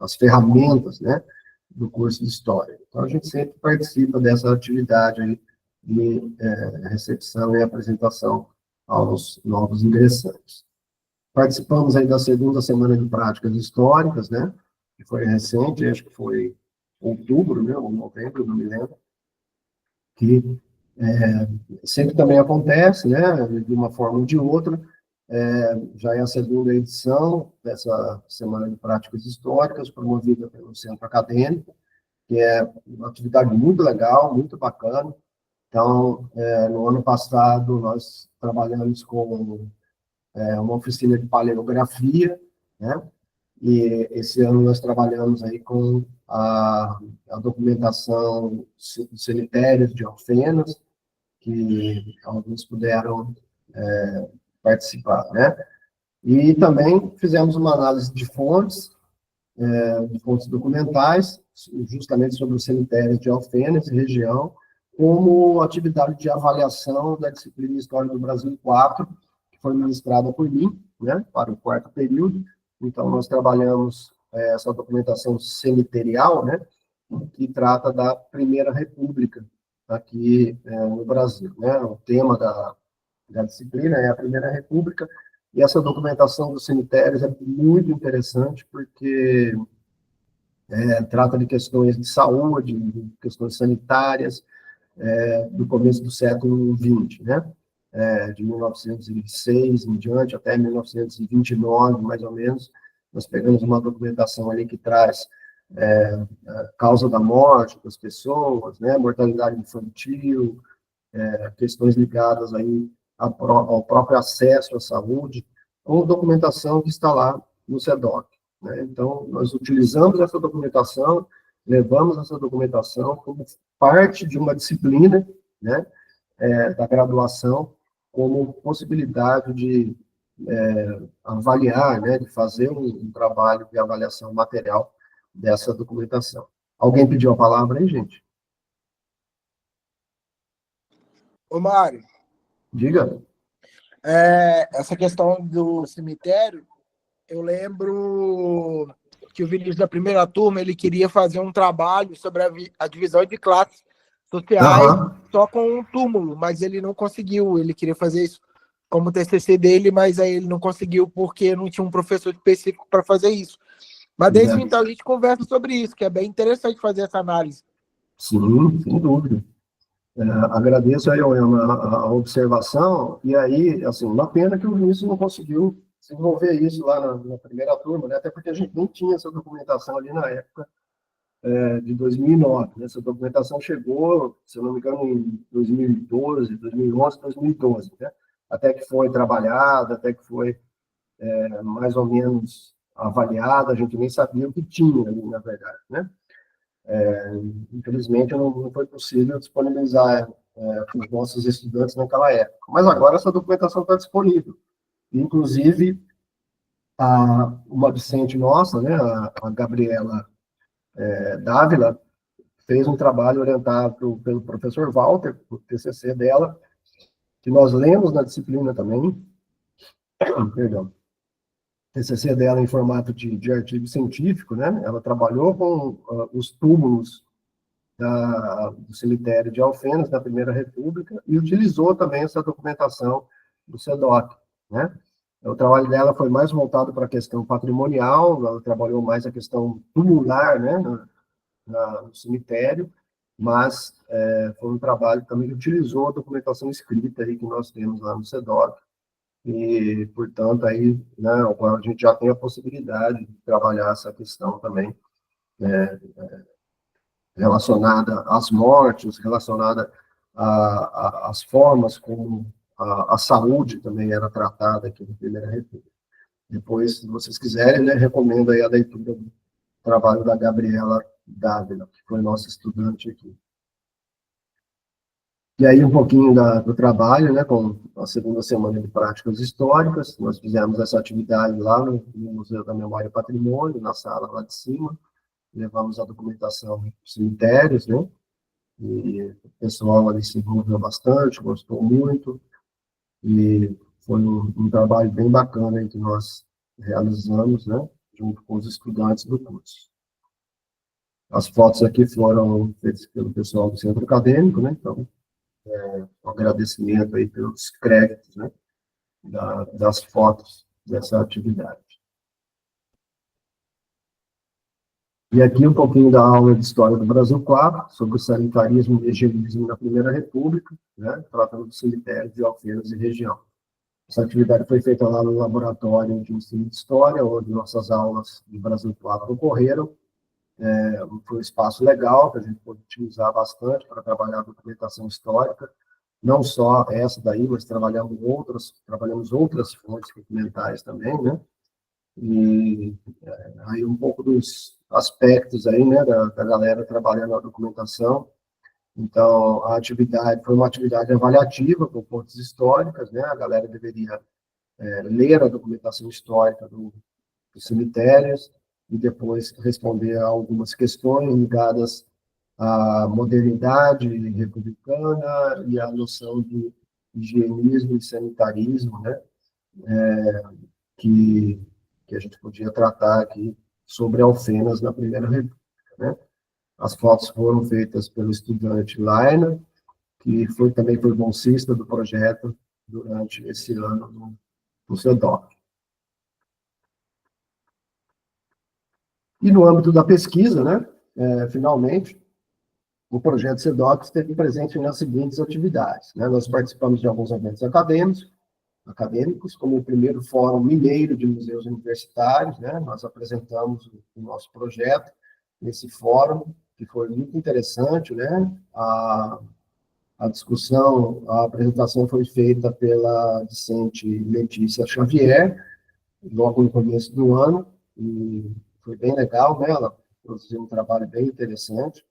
as ferramentas, né, do curso de História. Então, a gente sempre participa dessa atividade aí de recepção e apresentação aos novos ingressantes. Participamos aí da segunda semana de práticas históricas, né, que foi recente, acho que foi outubro, né, ou novembro, não me lembro, que sempre também acontece, né, de uma forma ou de outra. Já é a segunda edição dessa Semana de Práticas Históricas, promovida pelo Centro Acadêmico, que é uma atividade muito legal, muito bacana. Então, no ano passado, nós trabalhamos com uma oficina de paleografia, né, e esse ano nós trabalhamos aí com a documentação dos cemitérios de Alfenas, que alguns puderam participar, né? E também fizemos uma análise de fontes documentais, justamente sobre os cemitérios de Alfenas e região, como atividade de avaliação da disciplina História do Brasil 4, que foi ministrada por mim, né, para o quarto período. Então, nós trabalhamos essa documentação cemiterial, né, que trata da Primeira República aqui no Brasil, né? O tema da disciplina é a Primeira República, e essa documentação dos cemitérios é muito interessante, porque trata de questões de saúde, de questões sanitárias, do começo do século XX, né? De 1906 em diante até 1929, mais ou menos. Nós pegamos uma documentação ali que traz a causa da morte das pessoas, né? Mortalidade infantil, questões ligadas aí ao próprio acesso à saúde, com documentação que está lá no SEDOC, né? Então, nós utilizamos essa documentação, levamos essa documentação como parte de uma disciplina, né, da graduação, como possibilidade de avaliar, né, de fazer um trabalho de avaliação material dessa documentação. Alguém pediu a palavra aí, gente? Ô, Mário, Diga. essa questão do cemitério, eu lembro que o Vinícius da primeira turma, ele queria fazer um trabalho sobre a divisão de classes sociais Aham. só com um túmulo, mas ele não conseguiu, ele queria fazer isso como TCC dele, mas aí ele não conseguiu porque não tinha um professor específico para fazer isso. Mas desde então a gente conversa sobre isso, que é bem interessante fazer essa análise. Sim, sem dúvida. Agradeço aí, a observação, e aí, assim, uma pena que o Vinícius não conseguiu desenvolver isso lá na primeira turma, né? Até porque a gente nem tinha essa documentação ali na época de 2009, né? Essa documentação chegou, se eu não me engano, em 2012, 2011, 2012, né? Até que foi trabalhada, até que foi mais ou menos avaliada, a gente nem sabia o que tinha ali, na verdade, né? Infelizmente, não foi possível disponibilizar para os nossos estudantes naquela época. Mas agora essa documentação está disponível. Inclusive, uma docente nossa, né, a Gabriela Dávila, fez um trabalho orientado pelo professor Walter, o TCC dela, que nós lemos na disciplina também, perdão, TCC dela em formato de artigo científico, né? Ela trabalhou com os túmulos do cemitério de Alfenas, da Primeira República, e utilizou também essa documentação do SEDOC, né? O trabalho dela foi mais voltado para a questão patrimonial, ela trabalhou mais a questão tumular, né, no cemitério, mas foi um trabalho também que utilizou a documentação escrita aí que nós temos lá no SEDOC, e, portanto, aí, né, agora a gente já tem a possibilidade de trabalhar essa questão também, relacionada às mortes, relacionada às formas como a saúde também era tratada aqui na Primeira República. Depois, se vocês quiserem, né, recomendo aí a leitura do trabalho da Gabriela Dávila, que foi nossa estudante aqui. E aí um pouquinho do trabalho, né, com a segunda semana de práticas históricas, nós fizemos essa atividade lá no Museu da Memória e Patrimônio, na sala lá de cima, levamos a documentação dos cemitérios, né, e o pessoal ali se envolveu bastante, gostou muito, e foi um trabalho bem bacana aí que nós realizamos, né, junto com os estudantes do curso. As fotos aqui foram feitas pelo pessoal do centro acadêmico, né, então, um agradecimento aí pelos créditos, né, das fotos dessa atividade. E aqui um pouquinho da aula de História do Brasil 4, sobre o sanitarismo e higienismo na Primeira República, né, tratando do cemitério de Alfenas e região. Essa atividade foi feita lá no laboratório de ensino de história, onde nossas aulas de Brasil 4 ocorreram. Foi um espaço legal, que a gente pôde utilizar bastante para trabalhar a documentação histórica, não só essa daí, mas trabalhamos outras fontes documentais também, né? E aí um pouco dos aspectos aí, né, da galera trabalhando a documentação. Então, a atividade foi uma atividade avaliativa com fontes históricas, né? A galera deveria ler a documentação histórica dos cemitérios e depois responder a algumas questões ligadas à modernidade republicana e à noção de higienismo e sanitarismo, né? Que a gente podia tratar aqui sobre Alfenas na Primeira República, né? As fotos foram feitas pelo estudante Lainer, que também foi bolsista do projeto durante esse ano no CEDOC. E no âmbito da pesquisa, né, finalmente, o projeto CEDOC esteve presente nas seguintes atividades, né? Nós participamos de alguns eventos acadêmicos, como o primeiro Fórum Mineiro de Museus Universitários, né? Nós apresentamos o nosso projeto nesse fórum, que foi muito interessante, né? A discussão, a apresentação foi feita pela discente Letícia Xavier, logo no começo do ano, e foi bem legal, né? Ela produziu um trabalho bem interessante.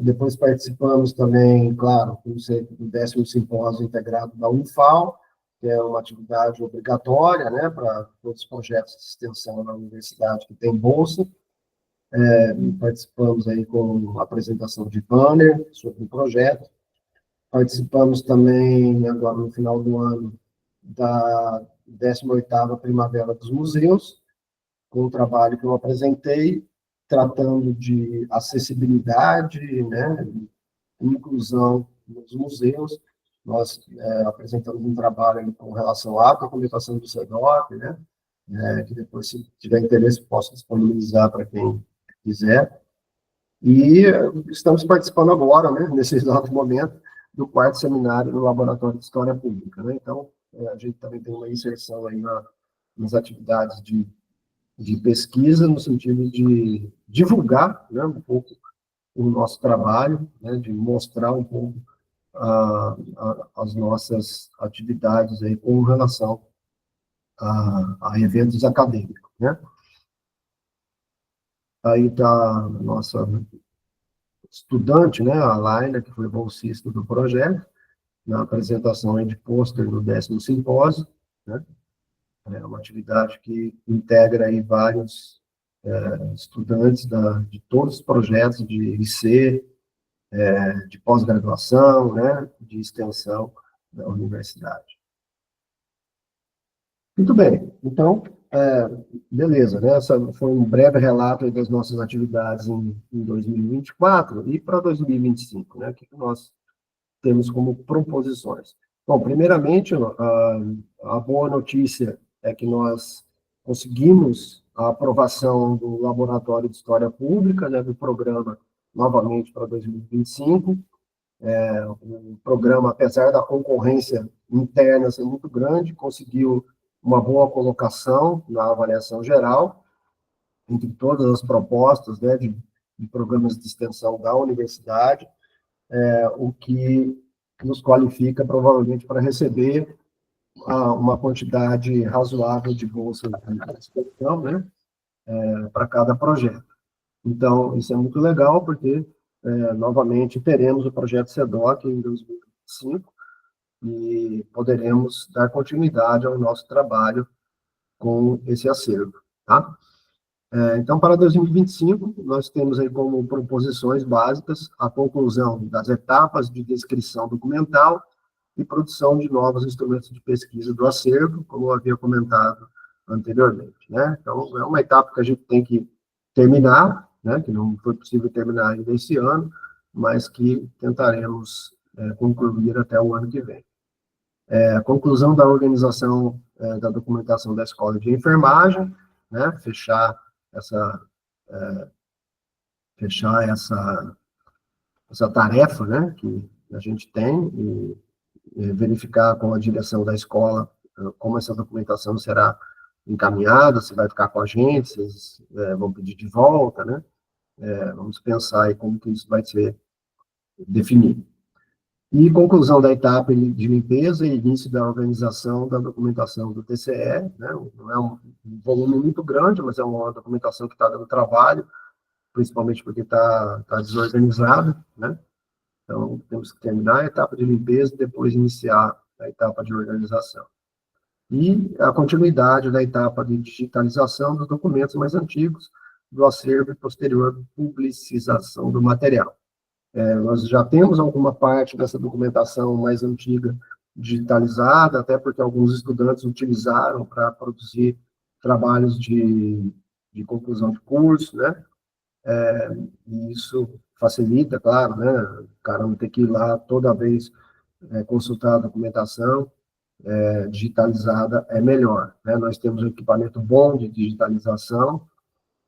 Depois participamos também, claro, do 10º Simpósio Integrado da UNFAL, que é uma atividade obrigatória, né, para todos os projetos de extensão na universidade que tem bolsa. Participamos aí com a apresentação de banner sobre o projeto. Participamos também, agora no final do ano, da 18ª Primavera dos Museus, com o trabalho que eu apresentei, tratando de acessibilidade, né, inclusão nos museus. Nós apresentamos um trabalho com relação à documentação do CEDOC, né, que depois, se tiver interesse, posso disponibilizar para quem quiser. E estamos participando agora, né, nesse exato momento, do 4º seminário no Laboratório de História Pública, né? Então, a gente também tem uma inserção aí nas atividades de pesquisa, no sentido de divulgar, né, um pouco o nosso trabalho, né, de mostrar um pouco as nossas atividades aí com relação a eventos acadêmicos, né. Aí está a nossa estudante, né, a Laila, que foi bolsista do projeto, na apresentação aí de pôster no 10º simpósio, né. É uma atividade que integra aí vários estudantes de todos os projetos de IC, de pós-graduação, né, de extensão da universidade. Muito bem, então, beleza, né, essa foi um breve relato aí das nossas atividades em 2024 e para 2025, né, o que nós temos como proposições. Bom, primeiramente, a boa notícia é que nós conseguimos a aprovação do Laboratório de História Pública, né, do programa, novamente, para 2025. O programa, apesar da concorrência interna ser muito grande, conseguiu uma boa colocação na avaliação geral, entre todas as propostas, né, de programas de extensão da universidade, o que nos qualifica, provavelmente, para receber uma quantidade razoável de bolsas de extensão, né, para cada projeto. Então, isso é muito legal, porque, novamente, teremos o projeto CEDOC em 2025 e poderemos dar continuidade ao nosso trabalho com esse acervo, tá? Então, para 2025, nós temos aí como proposições básicas a conclusão das etapas de descrição documental e produção de novos instrumentos de pesquisa do acervo, como eu havia comentado anteriormente, né? Então, é uma etapa que a gente tem que terminar, né? Que não foi possível terminar ainda esse ano, mas que tentaremos concluir até o ano que vem. A conclusão da organização da documentação da escola de enfermagem, né? Fechar essa tarefa, né? Que a gente tem e verificar com a direção da escola como essa documentação será encaminhada, se vai ficar com a gente, se eles vão pedir de volta, né? Vamos pensar aí como que isso vai ser definido. E conclusão da etapa de limpeza e início da organização da documentação do TCE, né? Não é um volume muito grande, mas é uma documentação que está dando trabalho, principalmente porque está desorganizada, né? Então, temos que terminar a etapa de limpeza e depois iniciar a etapa de organização. E a continuidade da etapa de digitalização dos documentos mais antigos, do acervo e posterior publicização do material. Nós já temos alguma parte dessa documentação mais antiga digitalizada, até porque alguns estudantes utilizaram para produzir trabalhos de conclusão de curso, né? e isso facilita, claro, né? O cara não tem que ir lá toda vez consultar a documentação, digitalizada é melhor, né? Nós temos um equipamento bom de digitalização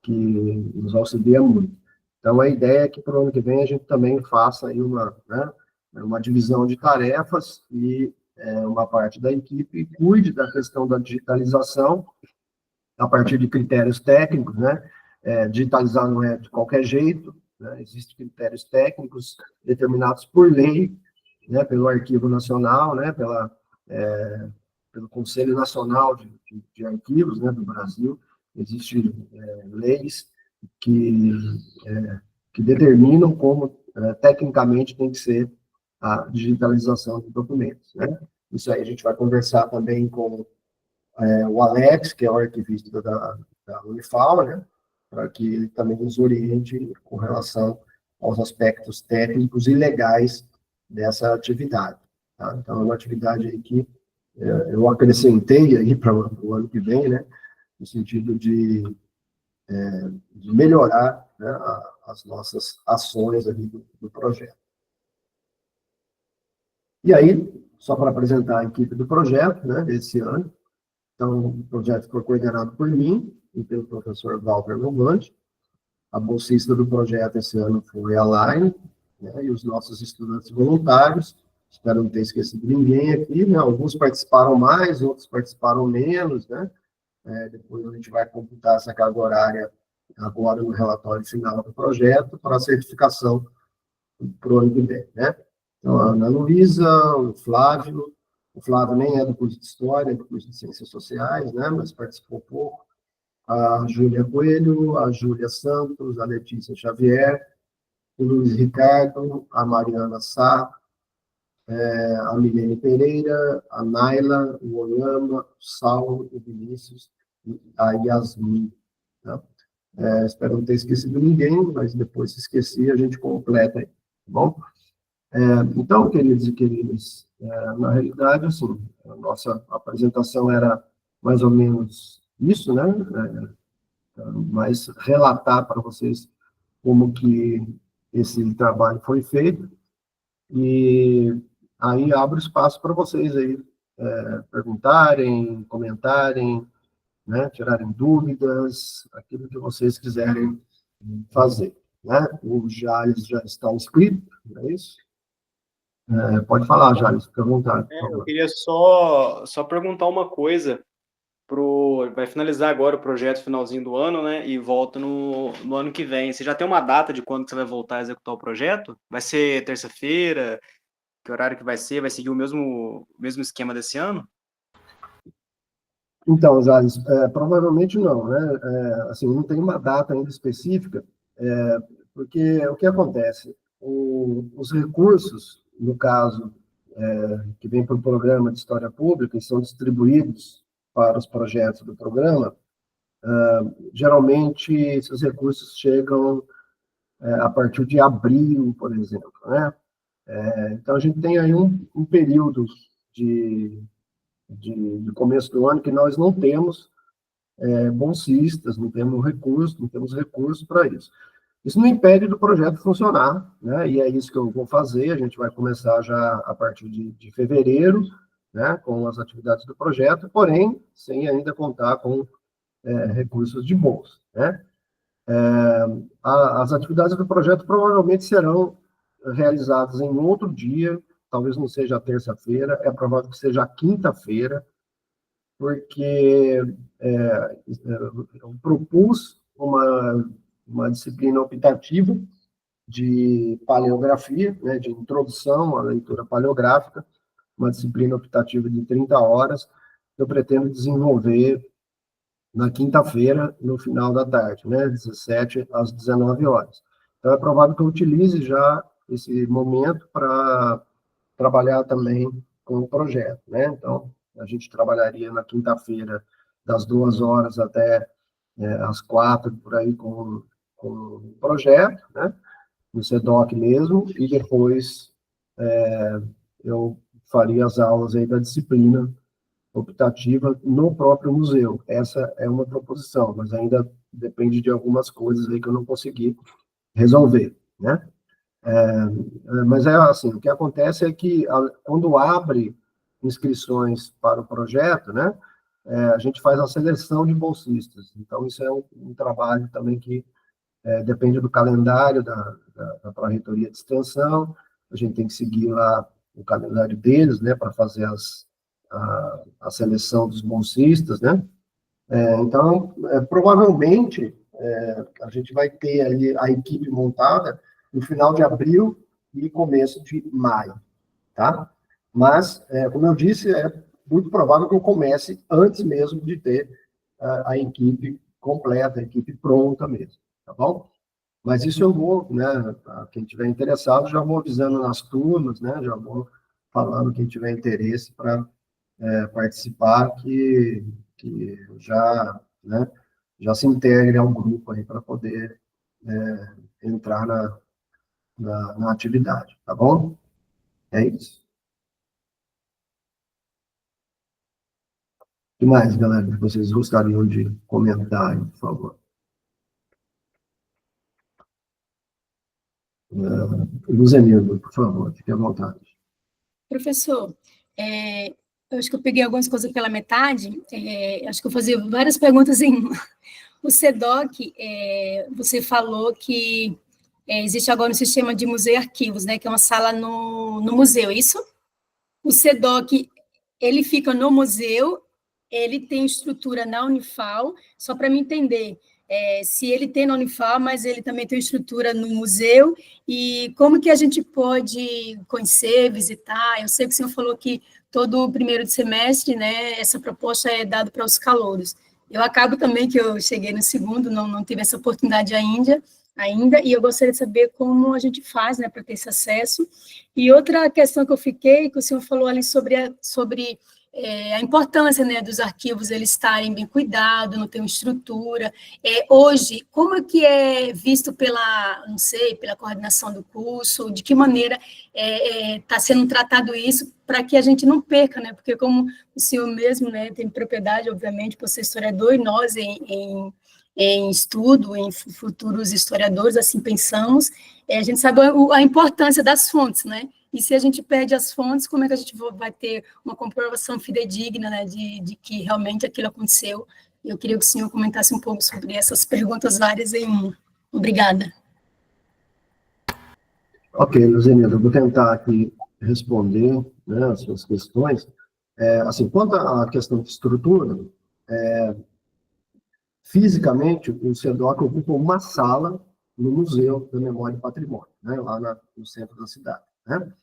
que nos auxilia muito. Então, a ideia é que para o ano que vem a gente também faça aí uma divisão de tarefas e uma parte da equipe cuide da questão da digitalização a partir de critérios técnicos, né? Digitalizar não é de qualquer jeito, né? Existem critérios técnicos determinados por lei, né? Pelo Arquivo Nacional, né? Pelo Conselho Nacional de Arquivos, né? Do Brasil. Existem leis que, que determinam como, tecnicamente, tem que ser a digitalização de documentos, né? Isso aí a gente vai conversar também com o Alex, que é o arquivista da Unifal, né, para que ele também nos oriente com relação aos aspectos técnicos e legais dessa atividade. Tá? Então, é uma atividade aí que eu acrescentei aí para o ano que vem, né, no sentido de melhorar, né, as nossas ações ali do projeto. E aí, só para apresentar a equipe do projeto, né, desse ano. Então, o projeto foi coordenado por mim e pelo professor Walter Lombardi. A bolsista do projeto esse ano foi a Laine, né, e os nossos estudantes voluntários. Espero não ter esquecido ninguém aqui, né? Alguns participaram mais, outros participaram menos, né? Depois a gente vai computar essa carga horária agora no relatório final do projeto para a certificação para o ano que vem, né? Então, a Ana Luísa, o Flávio nem é do curso de História, é do curso de Ciências Sociais, né, mas participou pouco. A Júlia Coelho, a Júlia Santos, a Letícia Xavier, o Luiz Ricardo, a Mariana Sá, a Milene Pereira, a Naila, o Oyama, o Saulo, o Vinícius e a Yasmin. Tá? Espero não ter esquecido ninguém, mas depois, se esqueci, a gente completa aí, tá bom? Então, queridos e queridas, na realidade, assim, a nossa apresentação era mais ou menos isso, né? Mas relatar para vocês como que esse trabalho foi feito, e aí abro espaço para vocês aí perguntarem, comentarem, né? Tirarem dúvidas, aquilo que vocês quiserem fazer, né? O Jales já está inscrito, não é isso? Pode falar, Jales, fica à vontade, por Eu favor. queria só perguntar uma coisa. Vai finalizar agora o projeto finalzinho do ano, né? E volta no ano que vem. Você já tem uma data de quando você vai voltar a executar o projeto? Vai ser terça-feira? Que horário que vai ser? Vai seguir o mesmo esquema desse ano? Então, Jales, provavelmente não, né? Assim, não tem uma data ainda específica, porque o que acontece? Os recursos, no caso, que vem para o programa de História Pública e são distribuídos para os projetos do programa, geralmente esses recursos chegam a partir de abril, por exemplo, né? Então, a gente tem aí um período de começo do ano que nós não temos bolsistas, não temos recursos para isso. Isso não impede do projeto funcionar, né? E é isso que eu vou fazer. A gente vai começar já a partir de fevereiro, né, com as atividades do projeto, porém, sem ainda contar com recursos de bolsa, né? As atividades do projeto provavelmente serão realizadas em outro dia, talvez não seja a terça-feira, é provável que seja a quinta-feira, porque eu propus uma disciplina optativa de paleografia, né, de introdução à leitura paleográfica, uma disciplina optativa de 30 horas, que eu pretendo desenvolver na quinta-feira, no final da tarde, né, 17 às 19 horas. Então, é provável que eu utilize já esse momento para trabalhar também com o projeto, né? Então, a gente trabalharia na quinta-feira, das 2 horas até às 4, por aí, com o projeto, né? No SEDOC mesmo, e depois eu faria as aulas aí da disciplina optativa no próprio museu. Essa é uma proposição, mas ainda depende de algumas coisas aí que eu não consegui resolver, né? Mas é assim, o que acontece é que quando abre inscrições para o projeto, né, a gente faz a seleção de bolsistas. Então, isso é um trabalho também que depende do calendário da Pró-Reitoria de Extensão, a gente tem que seguir lá o calendário deles, né, para fazer a seleção dos bolsistas, né? Então, provavelmente, a gente vai ter ali a equipe montada no final de abril e começo de maio, tá? Mas, como eu disse, é muito provável que eu comece antes mesmo de ter a equipe completa, a equipe pronta mesmo, tá bom? Mas isso eu vou, né, quem tiver interessado, já vou avisando nas turmas, né, já vou falando quem tiver interesse para participar, que já, né, já se integre ao grupo aí para poder entrar na atividade, tá bom? É isso. O que mais, galera, que vocês gostariam de comentar aí, por favor? Luzenildo, por favor, fique à vontade. Professor, eu acho que eu peguei algumas coisas pela metade, acho que eu vou fazer várias perguntas em uma. O SEDOC, você falou que existe agora um sistema de museu e arquivos, né, que é uma sala no museu, é isso? O SEDOC, ele fica no museu, ele tem estrutura na Unifal, só para me entender, se ele tem na Unifal, mas ele também tem estrutura no museu, e como que a gente pode conhecer, visitar? Eu sei que o senhor falou que todo o primeiro de semestre, né, essa proposta é dada para os calouros. Eu acabo também, que eu cheguei no segundo, não tive essa oportunidade ainda, e eu gostaria de saber como a gente faz, né, para ter esse acesso. E outra questão que eu fiquei, que o senhor falou ali sobre a importância, né, dos arquivos eles estarem bem cuidados, não ter uma estrutura. Hoje, como é que é visto não sei, pela coordenação do curso, de que maneira está sendo tratado isso para que a gente não perca, né? Porque como o senhor mesmo, né, tem propriedade, obviamente, por ser historiador, e nós em estudo, em futuros historiadores, assim pensamos, a gente sabe a importância das fontes, né? E se a gente perde as fontes, como é que a gente vai ter uma comprovação fidedigna, né, de que realmente aquilo aconteceu? Eu queria que o senhor comentasse um pouco sobre essas perguntas várias em uma. Obrigada. Ok, Luzenildo, eu vou tentar aqui responder, né, as suas questões. Assim, quanto à questão de estrutura, fisicamente, o SEDOC ocupa uma sala no Museu da Memória e Patrimônio, né, lá no centro da cidade, né?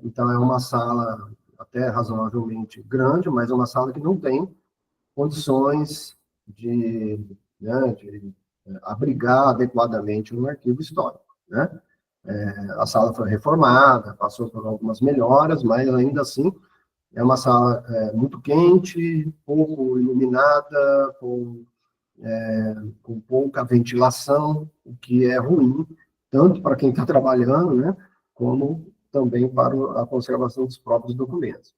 Então, é uma sala até razoavelmente grande, mas é uma sala que não tem condições né, de abrigar adequadamente um arquivo histórico, né? A sala foi reformada, passou por algumas melhoras, mas ainda assim é uma sala muito quente, pouco iluminada, com pouca ventilação, o que é ruim, tanto para quem está trabalhando, né, como também para a conservação dos próprios documentos.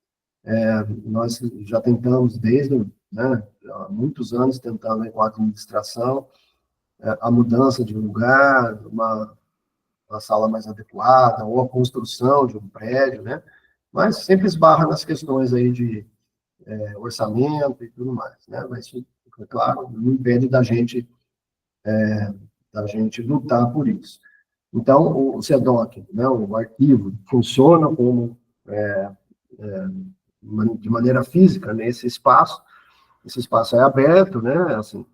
Nós já tentamos, né, há muitos anos, tentando com a administração, a mudança de um lugar, uma sala mais adequada, ou a construção de um prédio, né, mas sempre esbarra nas questões aí de orçamento e tudo mais, né, mas isso, é claro, não impede da gente lutar por isso. Então, o SEDOC, né, o arquivo, funciona como de maneira física nesse espaço. Esse espaço é aberto, né? Assim,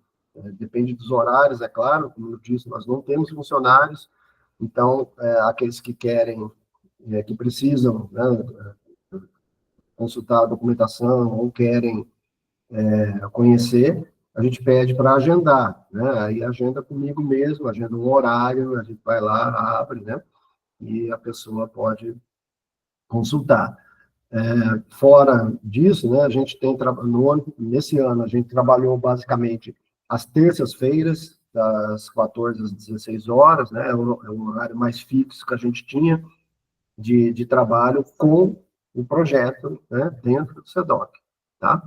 depende dos horários, é claro. Como eu disse, nós não temos funcionários. Então, aqueles que querem, que precisam, né, consultar a documentação ou querem conhecer, a gente pede para agendar, né? Aí agenda comigo mesmo, agenda um horário, a gente vai lá, abre, né? E a pessoa pode consultar. Fora disso, né, a gente tem, nesse ano, a gente trabalhou basicamente às terças-feiras, das 14 às 16 horas, né, é o horário mais fixo que a gente tinha de trabalho com o projeto, né, dentro do SEDOC, tá?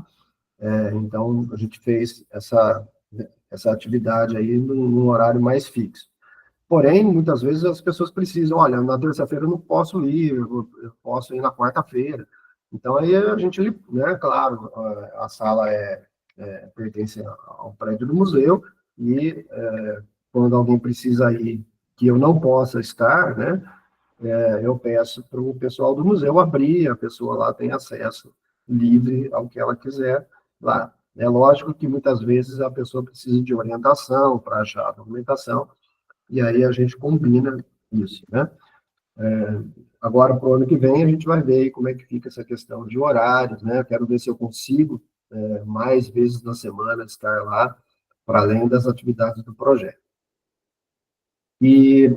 Então, a gente fez essa atividade aí num horário mais fixo. Porém, muitas vezes as pessoas precisam, olha, na terça-feira eu não posso ir, eu posso ir na quarta-feira. Então, aí a gente, né, claro, a sala pertence ao prédio do museu, e quando alguém precisa ir, que eu não possa estar, né, eu peço para o pessoal do museu abrir, a pessoa lá tem acesso livre ao que ela quiser lá. É lógico que muitas vezes a pessoa precisa de orientação para achar a documentação, e aí a gente combina isso, né? Agora, para o ano que vem, a gente vai ver aí como é que fica essa questão de horários, né? Eu quero ver se eu consigo, mais vezes na semana, estar lá, para além das atividades do projeto. E,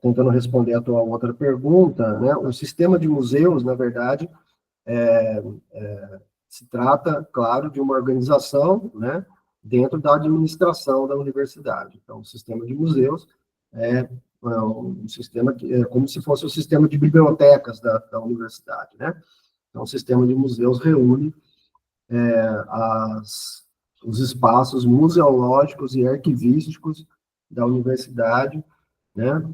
tentando responder a tua outra pergunta, né? O sistema de museus, na verdade, se trata, claro, de uma organização, né, dentro da administração da universidade. Então, o sistema de museus é um sistema que é como se fosse o sistema de bibliotecas da universidade, né? Então, o sistema de museus reúne os espaços museológicos e arquivísticos da universidade, né,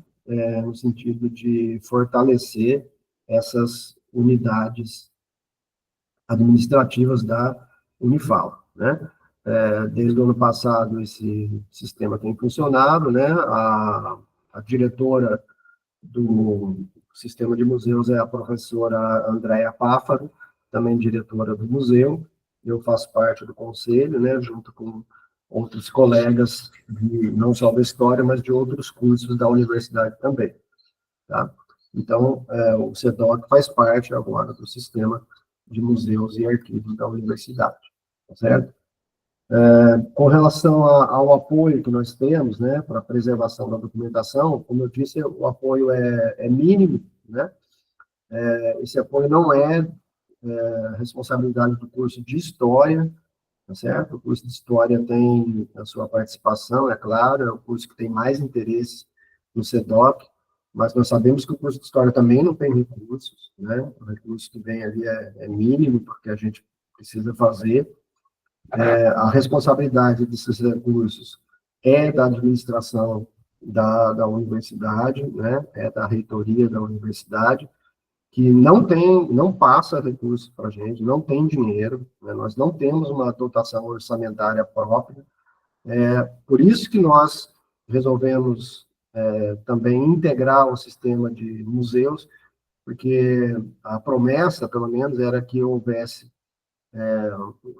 no sentido de fortalecer essas unidades administrativas da Unifal, né? Desde o ano passado, esse sistema tem funcionado, né? A diretora do sistema de museus é a professora Andréa Páfaro, também diretora do museu. Eu faço parte do conselho, né? Junto com outros colegas, não só da história, mas de outros cursos da universidade também, tá? Então, o SEDOC faz parte agora do sistema de museus e arquivos da universidade, tá certo? Com relação ao apoio que nós temos, né, para a preservação da documentação, como eu disse, o apoio é mínimo, né? Esse apoio não é responsabilidade do curso de História, tá certo? O curso de História tem a sua participação, é claro, é o curso que tem mais interesse no SEDOC, mas nós sabemos que o curso de História também não tem recursos, né? O recurso que vem ali é mínimo, porque a gente precisa fazer. A responsabilidade desses recursos é da administração da universidade, né? É da reitoria da universidade, que não passa recursos para a gente, não tem dinheiro, né? Nós não temos uma dotação orçamentária própria. Por isso que nós resolvemos também integrar o sistema de museus, porque a promessa, pelo menos, era que houvesse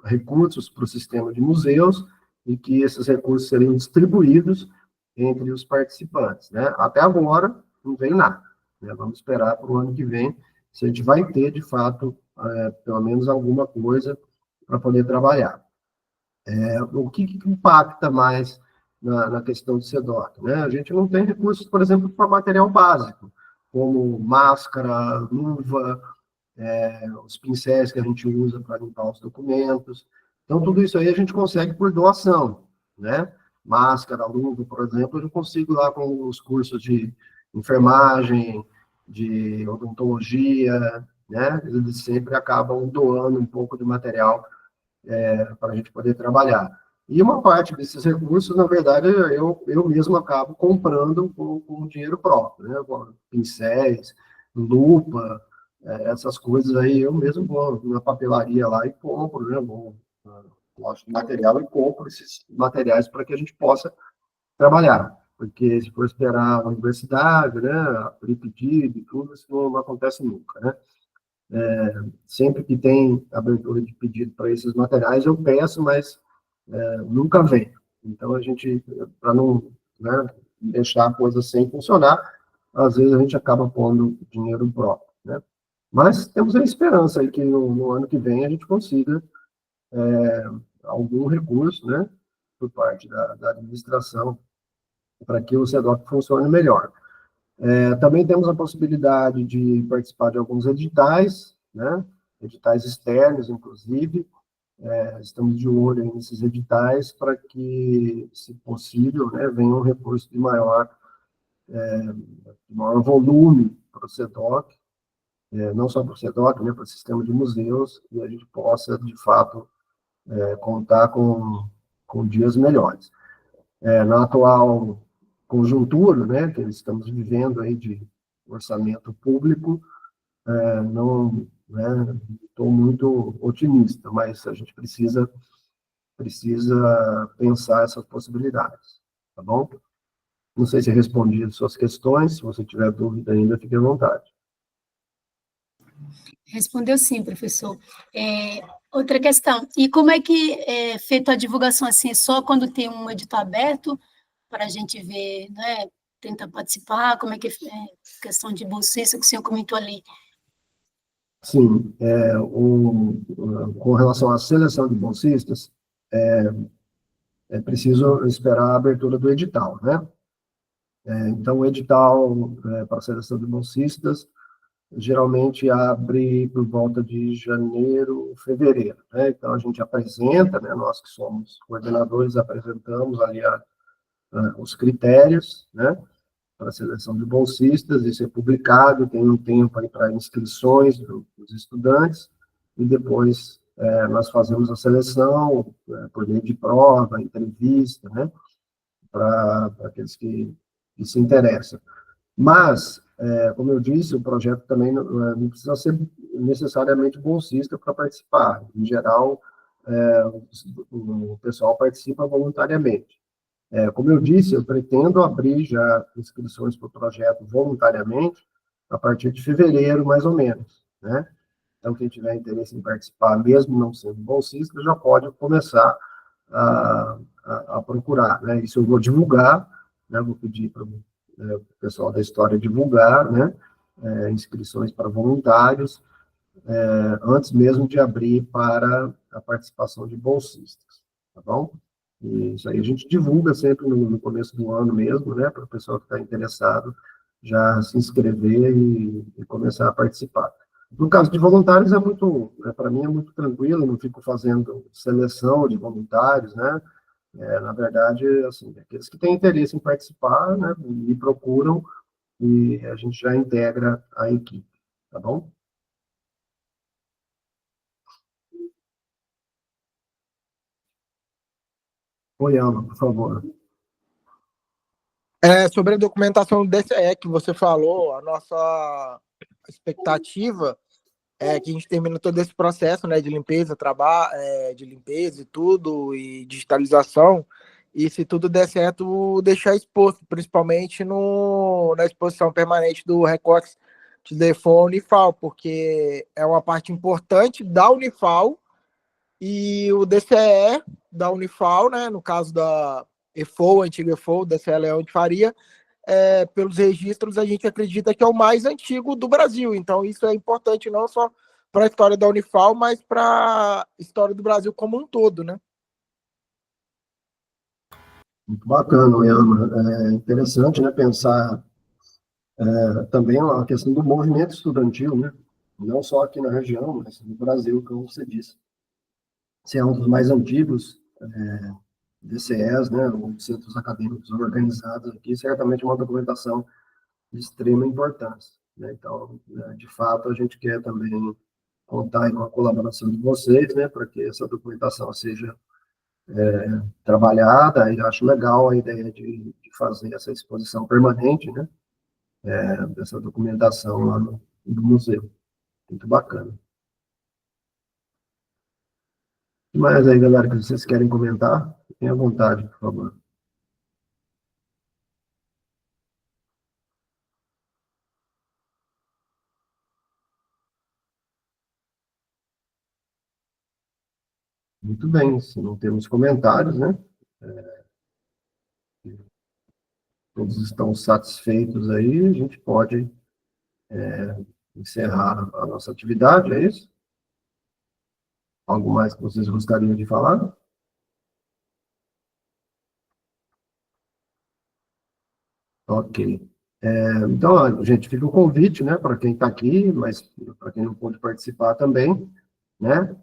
recursos para o sistema de museus e que esses recursos seriam distribuídos entre os participantes, né? Até agora, não veio nada, né? Vamos esperar para o ano que vem, se a gente vai ter, de fato, pelo menos alguma coisa para poder trabalhar. O que impacta mais na questão do SEDOC, né? A gente não tem recursos, por exemplo, para material básico, como máscara, luva, os pincéis que a gente usa para limpar os documentos. Então, tudo isso aí a gente consegue por doação, né? Máscara, luva, por exemplo, eu consigo lá com os cursos de enfermagem, de odontologia, né? Eles sempre acabam doando um pouco de material para a gente poder trabalhar. E uma parte desses recursos, na verdade, eu mesmo acabo comprando com dinheiro próprio, né? Pincéis, lupa, essas coisas aí, eu mesmo vou na papelaria lá e compro, né? Vou na loja de material e compro esses materiais para que a gente possa trabalhar. Porque se for esperar a universidade, né? Abrir pedido e tudo, isso não acontece nunca, né? Sempre que tem abertura de pedido para esses materiais, eu peço, mas nunca vem. Então, a gente, para não, né, deixar a coisa sem funcionar, às vezes a gente acaba pondo dinheiro próprio, né? Mas temos a esperança aí que no ano que vem a gente consiga algum recurso, né, por parte da administração, para que o SEDOC funcione melhor. Também temos a possibilidade de participar de alguns editais, né, editais externos, inclusive. Estamos de olho nesses editais para que, se possível, né, venha um recurso de maior volume para o SEDOC, não só para o SEDOC, né, para o sistema de museus, e a gente possa, de fato, contar com com dias melhores. Na atual conjuntura, né, que estamos vivendo aí de orçamento público, não estou muito otimista, mas a gente precisa pensar essas possibilidades, tá bom? Não sei se respondi as suas questões, se você tiver dúvida ainda, fique à vontade. Respondeu sim, professor. Outra questão, e como é que é feita a divulgação assim? É só quando tem um edital aberto para a gente ver, né, tentar participar? Como é que é questão de bolsista que o senhor comentou ali? Sim, com relação à seleção de bolsistas, é preciso esperar a abertura do edital, né? Então, o edital para a seleção de bolsistas geralmente abre por volta de janeiro, fevereiro, né? Então, a gente apresenta, né, nós que somos coordenadores, apresentamos ali os critérios, né, para a seleção de bolsistas, isso é publicado, tem um tempo aí para inscrições dos estudantes, e depois nós fazemos a seleção por meio de prova, entrevista, né, para aqueles que se interessam. Mas, como eu disse, o projeto também não precisa ser necessariamente bolsista para participar. Em geral, o pessoal participa voluntariamente. Como eu disse, eu pretendo abrir já inscrições para o projeto voluntariamente a partir de fevereiro, mais ou menos, né? Então, quem tiver interesse em participar, mesmo não sendo bolsista, já pode começar a procurar, né? Isso eu vou divulgar, né? Vou pedir para o pessoal da história divulgar, né? Inscrições para voluntários, antes mesmo de abrir para a participação de bolsistas, tá bom? E isso aí a gente divulga sempre no começo do ano mesmo, né? Para o pessoal que está interessado já se inscrever e começar a participar. No caso de voluntários, para mim é muito tranquilo, eu não fico fazendo seleção de voluntários, né? Na verdade, assim, aqueles que têm interesse em participar, né, me procuram e a gente já integra a equipe, tá bom? Oi, Ana, por favor. Sobre a documentação do DCE que você falou, a nossa expectativa é que a gente termine todo esse processo, né, de limpeza, de limpeza e tudo, e digitalização, e se tudo der certo, deixar exposto, principalmente na exposição permanente do recorte de DEFON Unifal, porque é uma parte importante da Unifal, e o DCE da Unifal, né, no caso da EFOU, antiga EFOU, DCE Leão de Faria, pelos registros, a gente acredita que é o mais antigo do Brasil. Então, isso é importante não só para a história da Unifal, mas para a história do Brasil como um todo, né? Muito bacana, Ana. É interessante, né, pensar também a questão do movimento estudantil, né? Não só aqui na região, mas no Brasil, como você disse. Se é um dos mais antigos DCEs, né, ou centros acadêmicos organizados aqui, certamente é uma documentação de extrema importância, né? Então, de fato, a gente quer também contar com a colaboração de vocês, né, para que essa documentação seja trabalhada, e acho legal a ideia de fazer essa exposição permanente, né, dessa documentação lá no museu. Muito bacana. O que mais aí, galera, que vocês querem comentar? Fiquem à vontade, por favor. Muito bem, se não temos comentários, né? Todos estão satisfeitos aí, a gente pode encerrar a nossa atividade, é isso? Algo mais que vocês gostariam de falar? Ok. Então, gente, fica o convite, né, para quem está aqui, mas para quem não pôde participar também, né,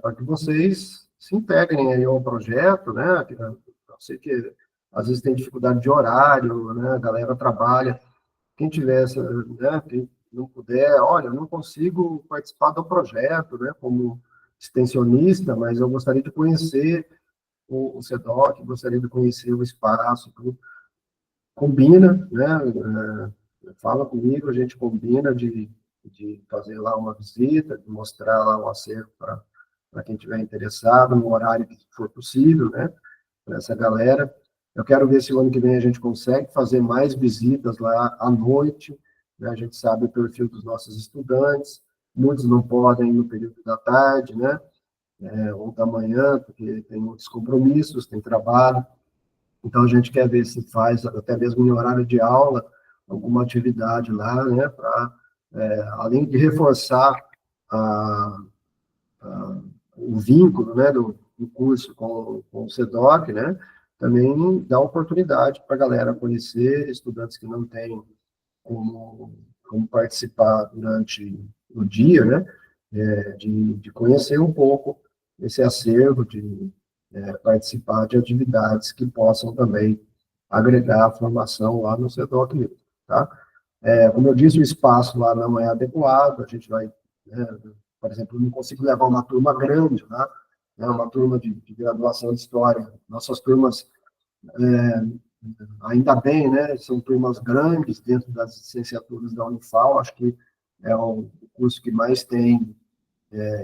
para que vocês se integrem aí ao projeto, né, eu sei que às vezes tem dificuldade de horário, né, a galera trabalha, quem tiver, né, quem não puder, olha, eu não consigo participar do projeto, né, como extensionista, mas eu gostaria de conhecer o CEDOC, gostaria de conhecer o espaço, tudo. Combina, né? Fala comigo, a gente combina de fazer lá uma visita, de mostrar lá o acervo para quem estiver interessado, no horário que for possível, né? Para essa galera. Eu quero ver se o ano que vem a gente consegue fazer mais visitas lá à noite, né? A gente sabe o perfil dos nossos estudantes, muitos não podem ir no período da tarde, né? Ou da manhã, porque tem muitos compromissos, tem trabalho. Então, a gente quer ver se faz, até mesmo em horário de aula, alguma atividade lá, né, para, além de reforçar a, o vínculo, né, do curso com o CEDOC, né, também dá oportunidade para a galera conhecer estudantes que não têm como participar durante o dia, né, de conhecer um pouco esse acervo, de participar de atividades que possam também agregar a formação lá no CEDOC mesmo, tá? Como eu disse, o espaço lá não é adequado, a gente vai, né, por exemplo, não consigo levar uma turma grande, tá? Uma turma de graduação de História. Nossas turmas, ainda bem, né, são turmas grandes dentro das licenciaturas da Unifal, acho que é o curso que mais tem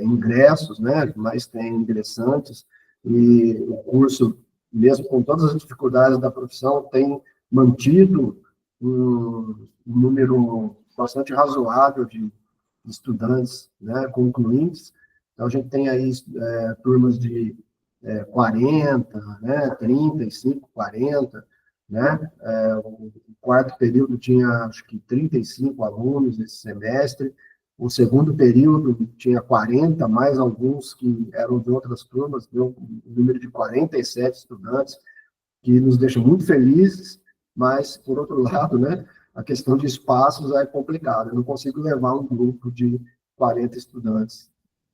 ingressos, né, que mais tem ingressantes, e o curso, mesmo com todas as dificuldades da profissão, tem mantido um número bastante razoável de estudantes, né, concluintes. Então, a gente tem aí turmas de 40, né, 35, 40, né, o quarto período tinha, acho que, 35 alunos esse semestre, o segundo período tinha 40, mais alguns que eram de outras turmas, deu um número de 47 estudantes, que nos deixa muito felizes, mas, por outro lado, né, a questão de espaços é complicada. Eu não consigo levar um grupo de 40 estudantes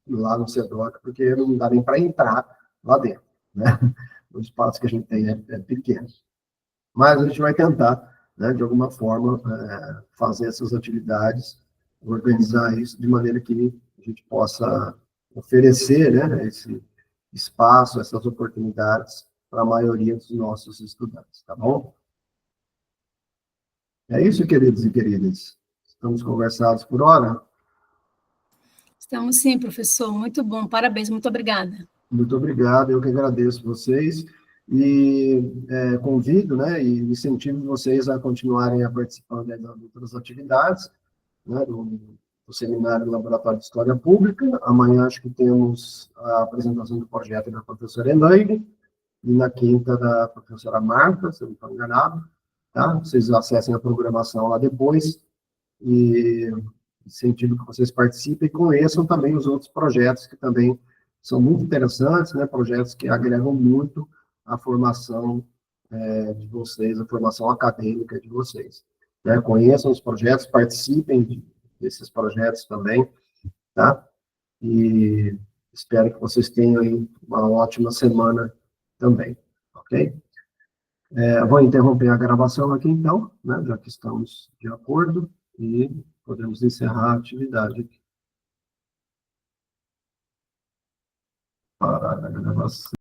lá no CEDOC, porque não dá nem para entrar lá dentro, né? O espaço que a gente tem é pequeno. Mas a gente vai tentar, né, de alguma forma, fazer essas atividades, organizar isso de maneira que a gente possa oferecer, né, esse espaço, essas oportunidades para a maioria dos nossos estudantes, tá bom? É isso, queridos e queridas. Estamos conversados por hora? Estamos sim, professor. Muito bom. Parabéns. Muito obrigada. Muito obrigado, eu que agradeço vocês e convido, né, e incentivo vocês a continuarem a participar das outras atividades, né, do Seminário Laboratório de História Pública. Amanhã acho que temos a apresentação do projeto da professora Elaine, e na quinta da professora Marta, se eu não estou enganado, tá? Vocês acessem a programação lá depois, e incentivo que vocês participem e conheçam também os outros projetos que também são muito interessantes, né? Projetos que agregam muito a formação de vocês, a formação acadêmica de vocês, né? Conheçam os projetos, participem desses projetos também, tá? E espero que vocês tenham aí uma ótima semana também, ok? Vou interromper a gravação aqui, então, né, já que estamos de acordo, e podemos encerrar a atividade aqui. Parar a gravação.